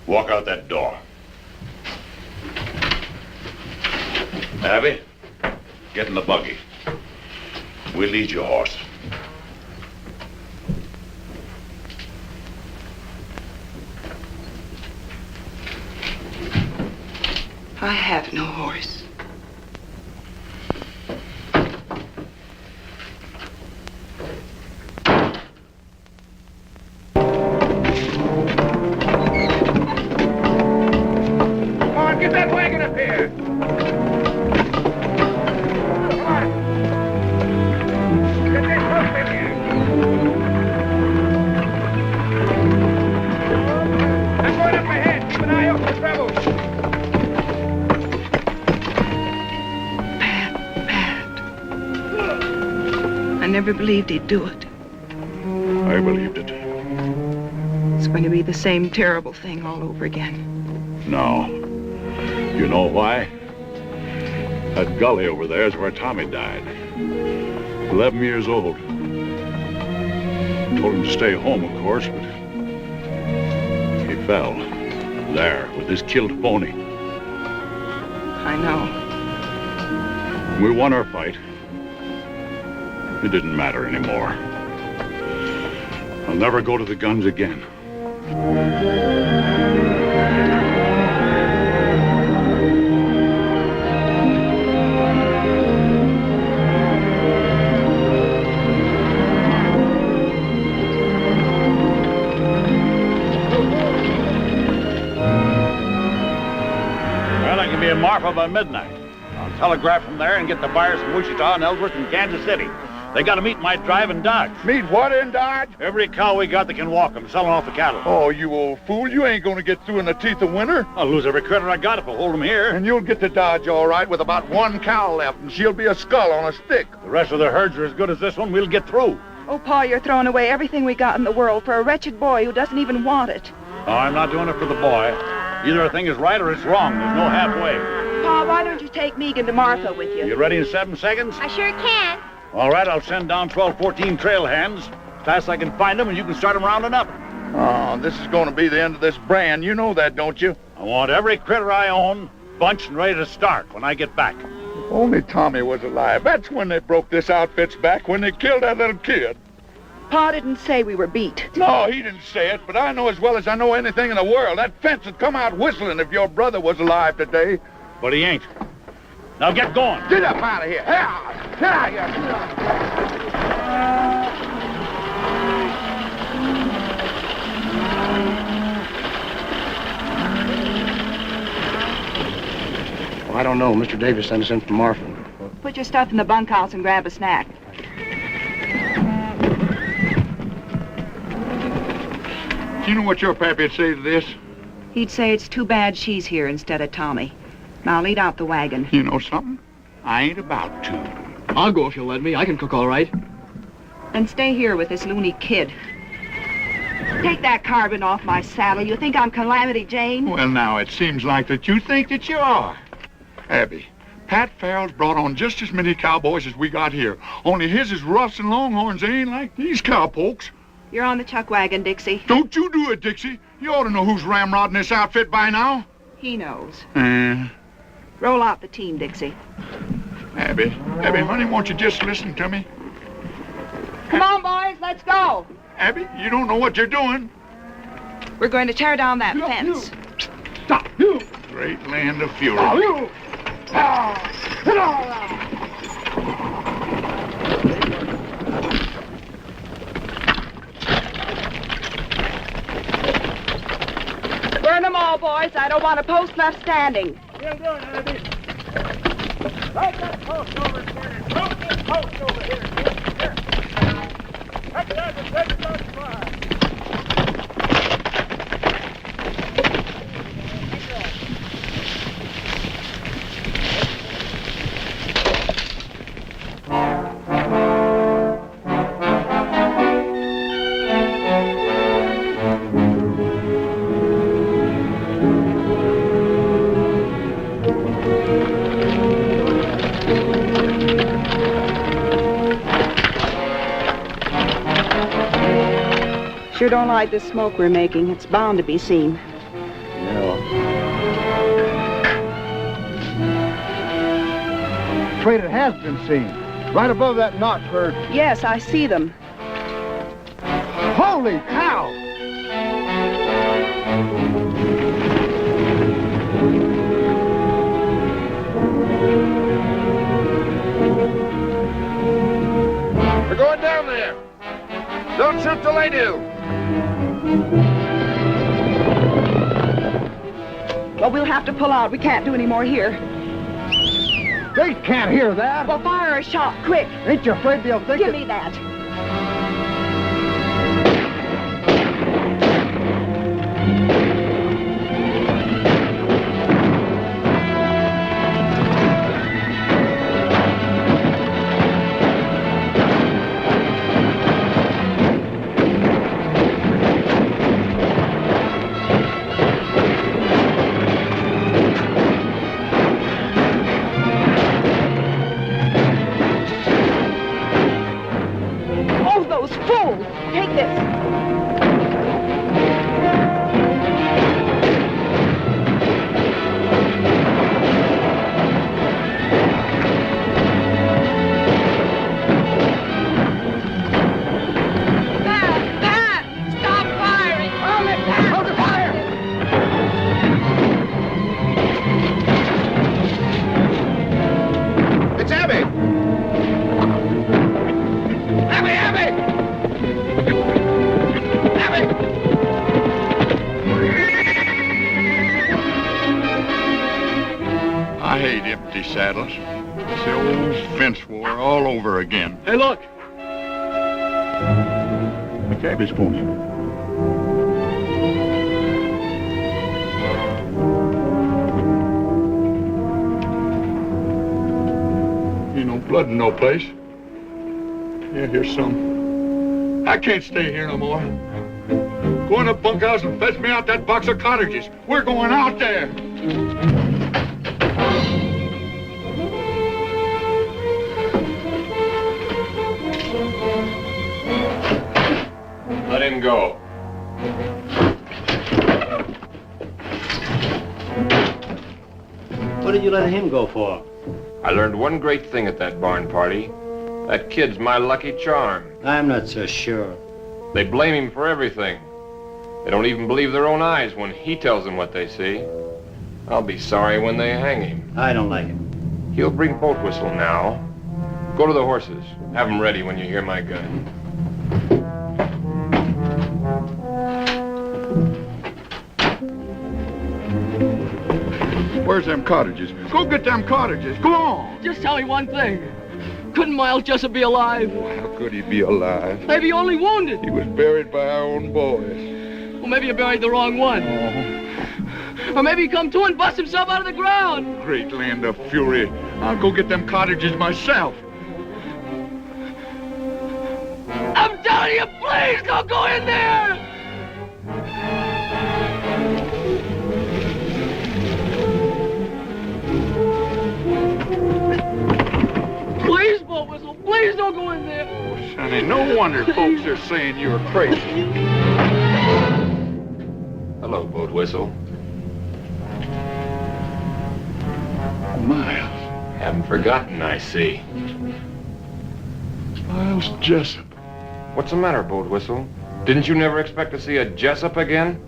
Walk out that door. Abby, get in the buggy. We'll lead your horse. I have no horse. Come on, get that wagon up here. Come on. Get this hook in here. I'm going up ahead. Keep an eye out for trouble. I never believed he'd do it. I believed it. It's going to be the same terrible thing all over again. No. You know why? That gully over there is where Tommy died. 11 years old. Told him to stay home, of course, but he fell. There, with his killed pony. I know. We won our fight. It didn't matter anymore. I'll never go to the guns again. Well, I can be in Marfa by midnight. I'll telegraph from there and get the buyers from Wichita and Ellsworth and Kansas City. They got to meet my drive in Dodge. Meet what in Dodge? Every cow we got that can walk them, selling off the cattle. Oh, you old fool. You ain't going to get through in the teeth of winter. I'll lose every critter I got if I hold them here. And you'll get to Dodge all right with about one cow left, and she'll be a skull on a stick. The rest of the herds are as good as this one. We'll get through. Oh, Pa, you're throwing away everything we got in the world for a wretched boy who doesn't even want it. Oh, I'm not doing it for the boy. Either a thing is right or it's wrong. There's no halfway. Pa, why don't you take Megan to Martha with you? You ready in 7 seconds? I sure can. All right, I'll send down 12, 14 trail hands. As fast as I can find them, and you can start them rounding up. Oh, this is going to be the end of this brand. You know that, don't you? I want every critter I own bunched and ready to start when I get back. If only Tommy was alive. That's when they broke this outfit's back, when they killed that little kid. Pa didn't say we were beat. No, he didn't say it, but I know as well as I know anything in the world. That fence would come out whistling if your brother was alive today. But he ain't. Now get going. Get up out of here. Get out of here. Well, I don't know. Mr. Davis sent us in from Marfa. Put your stuff in the bunkhouse and grab a snack. Do you know what your pappy'd say to this? He'd say it's too bad she's here instead of Tommy. Now lead out the wagon. You know something? I ain't about to. I'll go if you'll let me. I can cook all right. Then stay here with this loony kid. Take that carbon off my saddle. You think I'm Calamity Jane? Well, now, it seems like that you think that you are. Abby, Pat Farrell's brought on just as many cowboys as we got here. Only his is roughs and longhorns. They ain't like these cowpokes. You're on the chuck wagon, Dixie. Don't you do it, Dixie. You ought to know who's ramrodding this outfit by now. He knows. Uh, Roll out the team, Dixie. Abby, honey, won't you just listen to me? Come on, boys, let's go. Abby, you don't know what you're doing. We're going to tear down that fence. Stop, you! Great land of fury. Stop, you! Burn them all, boys. I don't want a post left standing. you doing, Abby? Right that post over, Skinner. Drop this post over here. Here. That's the other big on fire. Sure don't like the smoke we're making. It's bound to be seen. No. Traitor has been seen. Right above that notch where... Yes, I see them. Holy cow! We're going down there. Don't shoot till they do. Well, we'll have to pull out. We can't do any more here. They can't hear that. Well, fire a shot, quick. Ain't you afraid they'll think Give me that. I hate empty saddles. It's the old fence war all over again. Hey, look! The cabbage pony. Ain't no blood in no place. Yeah, here's some. I can't stay here no more. Go in the bunkhouse and fetch me out that box of cartridges. We're going out there. Let him go. What did you let him go for? I learned one great thing at that barn party. That kid's my lucky charm. I'm not so sure. They blame him for everything. They don't even believe their own eyes when he tells them what they see. I'll be sorry when they hang him. I don't like it. He'll bring boat whistle now. Go to the horses. Have them ready when you hear my gun. Where's them cartridges? Go get them cartridges. Go on. Just tell me one thing. Couldn't Miles Jessup be alive? How could he be alive? Maybe only wounded. He was buried by our own boys. Well, maybe you buried the wrong one. Or maybe he come to and bust himself out of the ground. Great land of fury. I'll go get them cartridges myself. I'm telling you, please don't go in there! Please, boat whistle, please don't go in there. Oh, Sonny, no wonder folks are saying you're crazy. Hello, boat whistle. Miles. Haven't forgotten, I see. Miles Jessup. What's the matter, boat whistle? Didn't you never expect to see a Jessup again?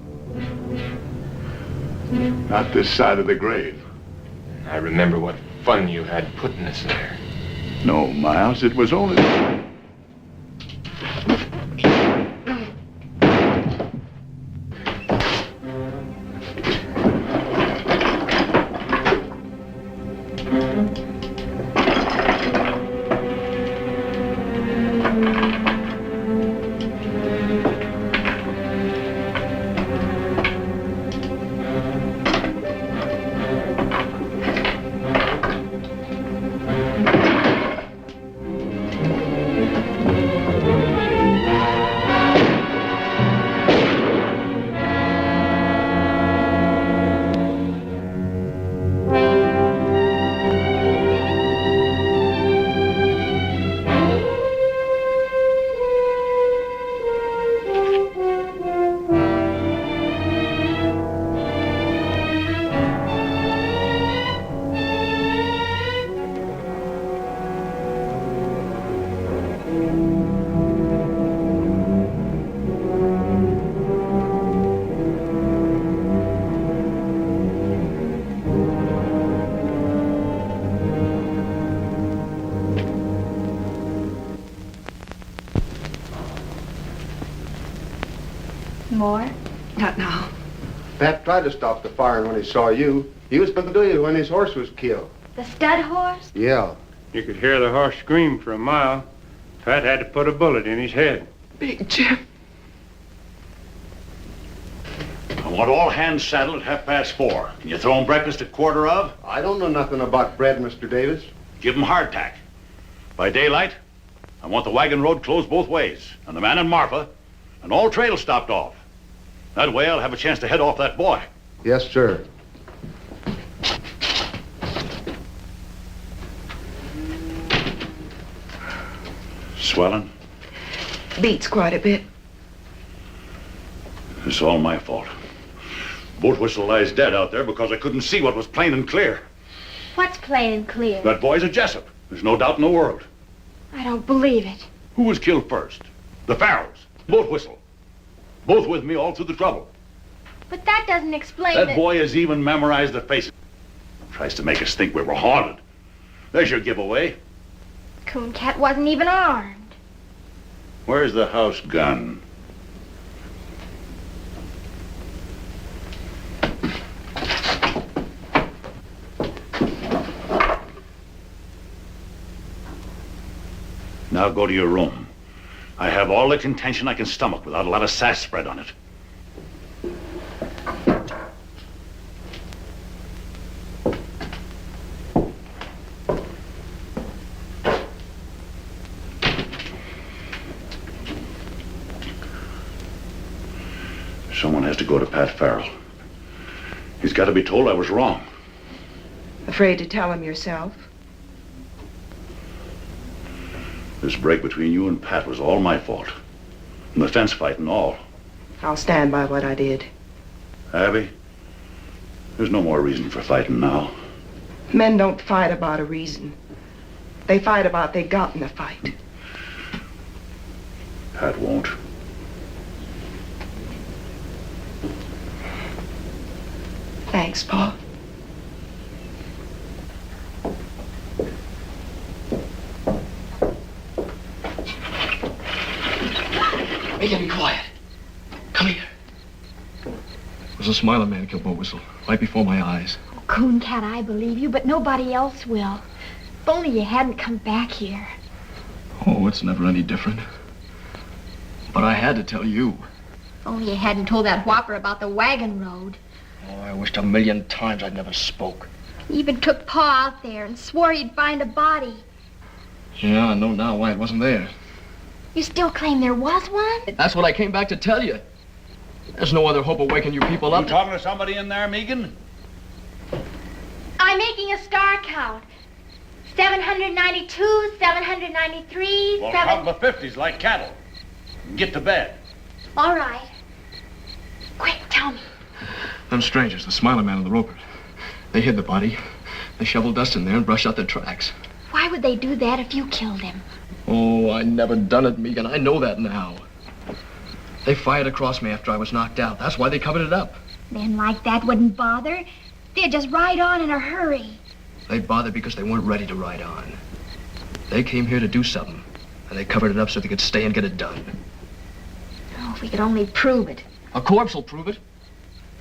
Not this side of the grave. I remember what fun you had putting us there. No, Miles, it was only... Pat tried to stop the firing when he saw you. He was going to do it when his horse was killed. The stud horse? Yeah. You could hear the horse scream for a mile. Pat had to put a bullet in his head. Big Jim. I want all hands saddled at 4:30. Can you throw them breakfast at 1:15? I don't know nothing about bread, Mr. Davis. Give them hardtack. By daylight, I want the wagon road closed both ways, and the man and Marfa, and all trails stopped off. That way I'll have a chance to head off that boy. Yes, sir. Swelling? Beats quite a bit. It's all my fault. Boat whistle lies dead out there because I couldn't see what was plain and clear. What's plain and clear? That boy's a Jessup. There's no doubt in the world. I don't believe it. Who was killed first? The Farrows. Boat whistle. Both with me all through the trouble. But that doesn't explain That boy has even memorized the faces. Tries to make us think we were haunted. There's your giveaway. Cooncat wasn't even armed. Where's the house gun? Now go to your room. I have all the contention I can stomach without a lot of sass spread on it. Someone has to go to Pat Farrell. He's got to be told I was wrong. Afraid to tell him yourself? This break between you and Pat was all my fault. And the fence fight and all. I'll stand by what I did. Abby, there's no more reason for fighting now. Men don't fight about a reason. They fight about they got in the fight. Pat won't. Thanks, Paul. Make it be quiet. Come here. It was a Smiler man who killed Boat Whistle, right before my eyes. Oh, Cooncat, I believe you, but nobody else will. If only you hadn't come back here. Oh, it's never any different. But I had to tell you. If only you hadn't told that whopper about the wagon road. Oh, I wished 1,000,000 times I'd never spoke. He even took Pa out there and swore he'd find a body. Yeah, I know now why it wasn't there. You still claim there was one? That's what I came back to tell you. There's no other hope of waking you people up. You talking to somebody in there, Megan? I'm making a star count. 792, 793, Well, count the 50s like cattle. And get to bed. All right. Quick, tell me. Them strangers, the Smiler man and the roper, they hid the body. They shoveled dust in there and brushed out their tracks. Why would they do that if you killed him? Oh, I never done it, Megan. I know that now. They fired across me after I was knocked out. That's why they covered it up. Men like that wouldn't bother. They'd just ride on in a hurry. They bothered because they weren't ready to ride on. They came here to do something, and they covered it up so they could stay and get it done. Oh, if we could only prove it. A corpse will prove it.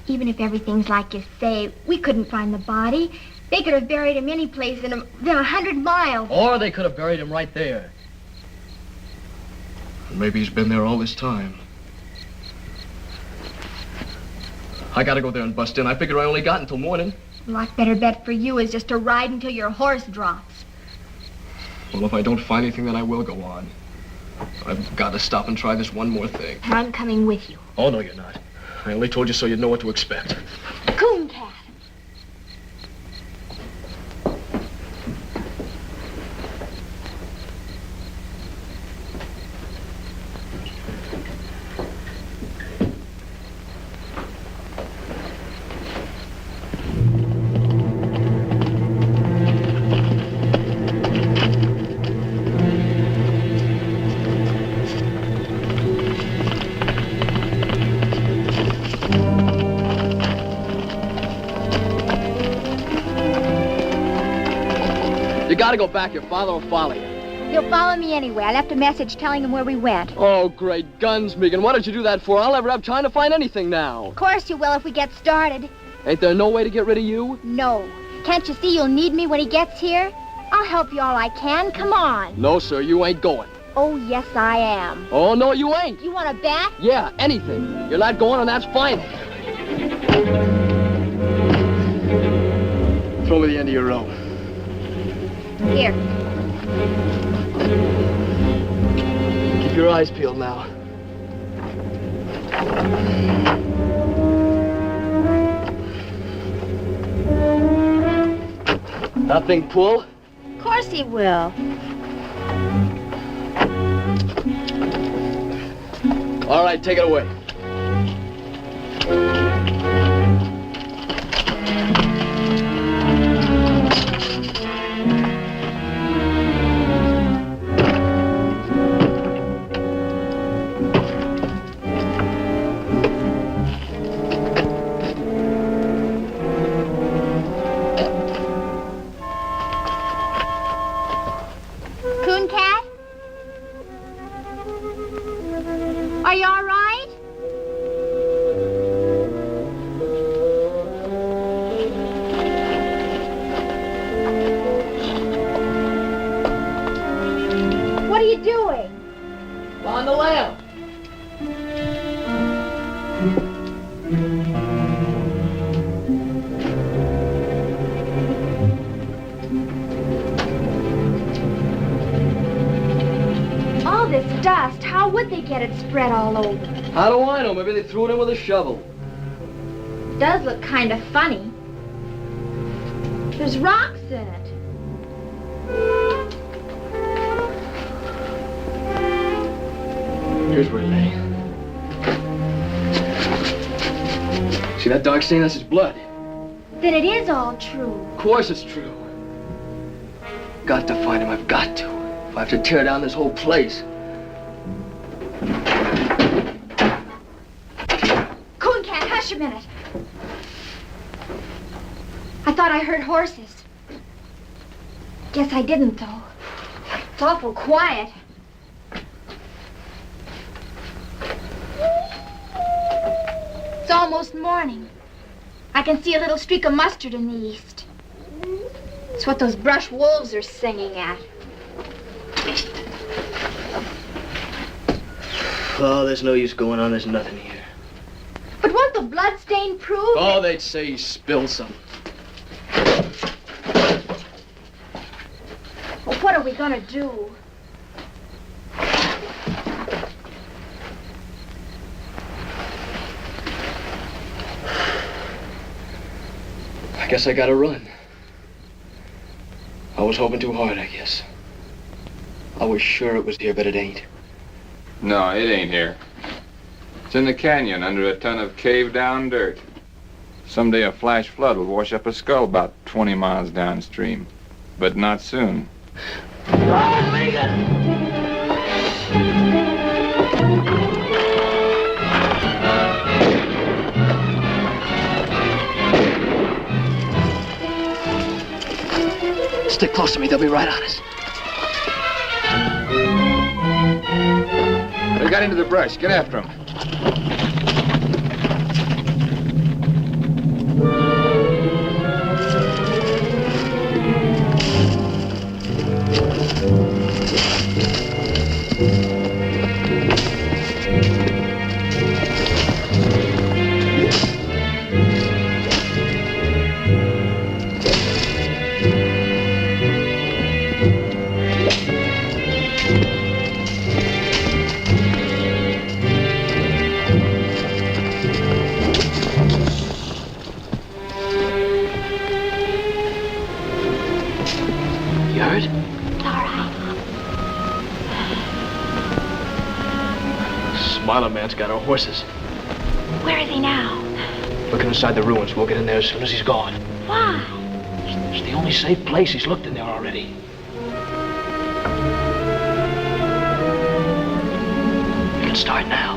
Even if everything's like you say, we couldn't find the body. They could have buried him any place in 100 miles. Or they could have buried him right there. And maybe he's been there all this time. I gotta go there and bust in. I figure I only got until morning. A lot better bet for you is just to ride until your horse drops. Well, if I don't find anything, then I will go on. I've got to stop and try this one more thing. I'm coming with you. Oh, no, you're not. I only told you so you'd know what to expect. Cooncat. You gotta go back. Your father will follow you. He'll follow me anyway. I left a message telling him where we went. Oh, great guns, Megan. What did you do that for? I'll never have time to find anything now. Of course you will if we get started. Ain't there no way to get rid of you? No. Can't you see you'll need me when he gets here? I'll help you all I can. Come on. No, sir, you ain't going. Oh, yes, I am. Oh, no, you ain't. You want to bet? Yeah, anything. You're not going, and that's fine. Throw me the end of your rope. Here. Keep your eyes peeled now. Nothing pull? Of course he will. All right, take it away. Are you all right? What are you doing? On the lamp. All this dust, how would they get it spread all over? How do I know? Maybe they threw it in with a shovel. It does look kind of funny. There's rocks in it. Here's where it lay. See that dark stain? That's his blood. Then it is all true. Of course it's true. Got to find him. I've got to. If I have to tear down this whole place. Cooncat, hush a minute. I thought I heard horses. Guess I didn't, though. It's awful quiet. It's almost morning. I can see a little streak of mustard in the east. It's what those brush wolves are singing at. Oh, there's no use going on. There's nothing here. But won't the blood stain prove? Oh, they'd say he spilled some. Well, what are we gonna do? I guess I gotta run. I was hoping too hard, I guess. I was sure it was here, but it ain't. No, it ain't here. It's in the canyon under a ton of caved-down dirt. Someday a flash flood will wash up a skull about 20 miles downstream. But not soon. Oh, Megan! Stick close to me, they'll be right on us. They got into the brush. Get after them. Smiler man's got our horses. Where is he now? Looking inside the ruins. We'll get in there as soon as he's gone. Why? It's the only safe place. He's looked in there already. We can start now.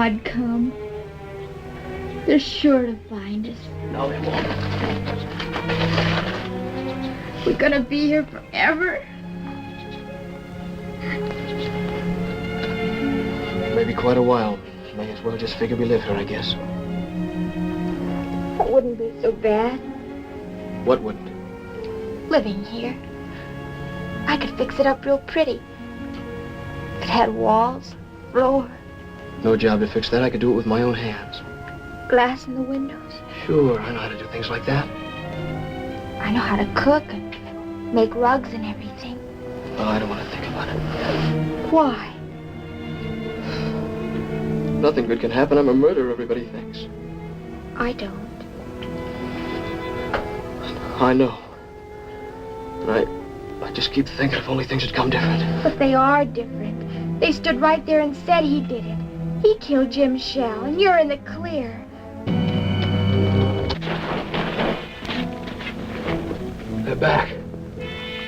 I'd come. They're sure to find us. No, they won't. We're gonna be here forever. Maybe quite a while. May as well just figure we live here, I guess. It wouldn't be so bad, What wouldn't? living here. I could fix it up real pretty. It had walls, floor, No job to fix that. I could do it with my own hands. glass in the windows. Sure, I know how to do things like that. I know how to cook and make rugs and everything. Oh, I don't want to think about it. Why? Nothing good can happen. I'm a murderer, everybody thinks. I don't. I know. And I just keep thinking if only things had come different. But they are different. They stood right there and said he did it. He killed Jim Shell, and you're in the clear. They're back.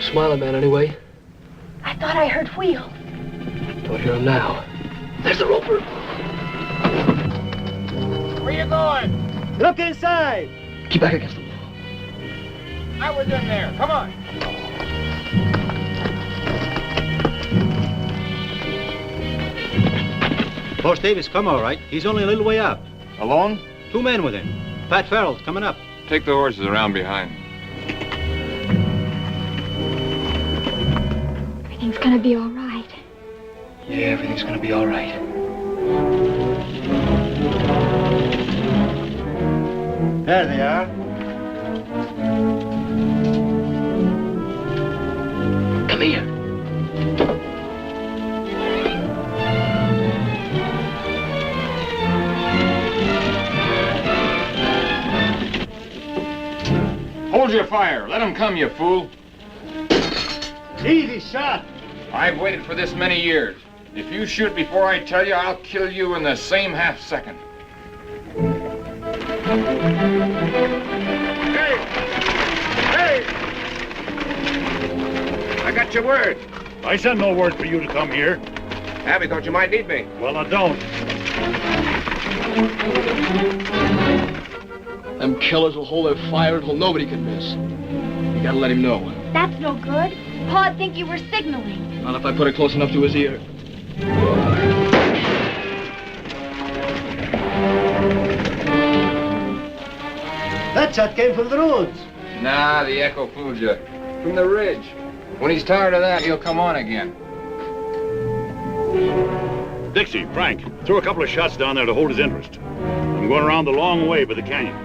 Smiling man, anyway. I thought I heard wheels. Don't hear him now. There's the roper. Where you going? Look inside. Keep back against the wall. I was in there. Come on. Horse Davis come all right. He's only a little way up. Alone? 2 men with him. Pat Farrell's coming up. Take the horses around behind. Everything's gonna be all right. Yeah, everything's gonna be all right. There they are. Come here. Hold your fire. Let them come, you fool. Easy shot. I've waited for this many years. If you shoot before I tell you, I'll kill you in the same half second. Hey! Hey! I got your word. I sent no word for you to come here. Abby thought you might need me. Well, I don't. Them killers will hold their fire until nobody can miss. You gotta let him know. That's no good. Pa'd think you were signaling. Not if I put it close enough to his ear. That shot came from the roads. Nah, the echo fooled you. From the ridge. When he's tired of that, he'll come on again. Dixie, Frank, throw a couple of shots down there to hold his interest. I'm going around the long way by the canyon.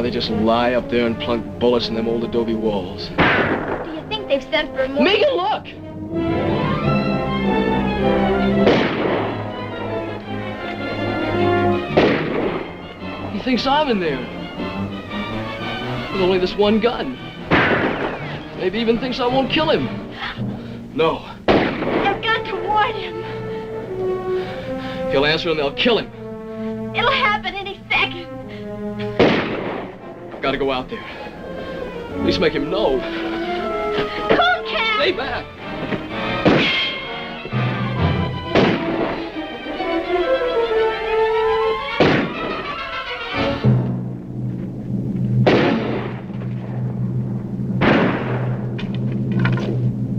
They just lie up there and plunk bullets in them old adobe walls. Do you think they've sent for more? Megan, look! He thinks I'm in there. With only this one gun. Maybe even thinks I won't kill him. No. You've got to warn him. He'll answer and they'll kill him. It'll happen any second. I've got to go out there. At least make him know. Cool cat! Stay back!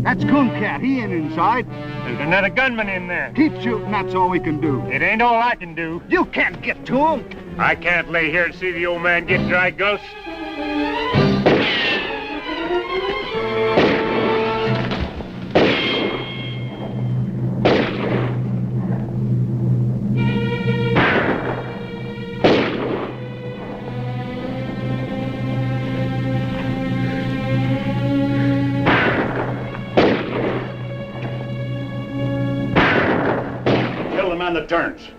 That's Cooncat. He ain't inside. There's another gunman in there. Keep shooting. That's all we can do. It ain't all I can do. You can't get to him. I can't lay here and see the old man get dry gulched. it turns.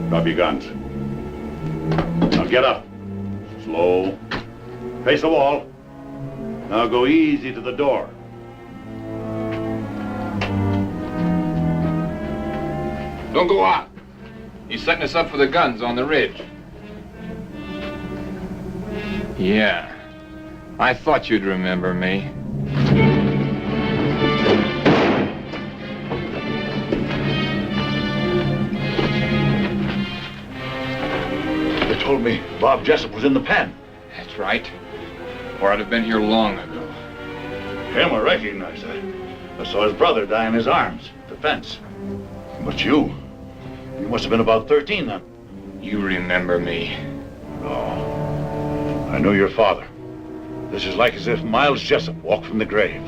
Drop your guns. Now get up. Slow. Face the wall. Now go easy to the door. Don't go out. He's setting us up for the guns on the ridge. Yeah. I thought you'd remember me. They told me Bob Jessup was in the pen. That's right. Or I'd have been here long ago. Him, I recognize. I saw his brother die in his arms at the fence. But you must have been about 13 then. You remember me. Oh, I knew your father. This is like as if Miles Jessup walked from the grave.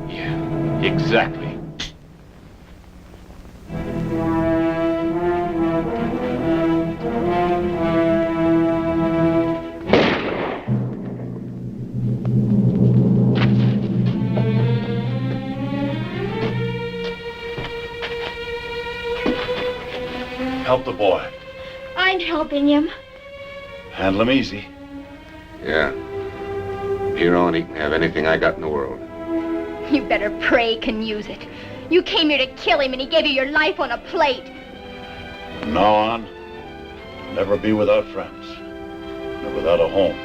Yeah, exactly. Help the boy. I'm helping him. Handle him easy. Yeah. Here on, he can have anything I got in the world. You better pray he can use it. You came here to kill him and he gave you your life on a plate. From now on, never be without friends. Nor without a home.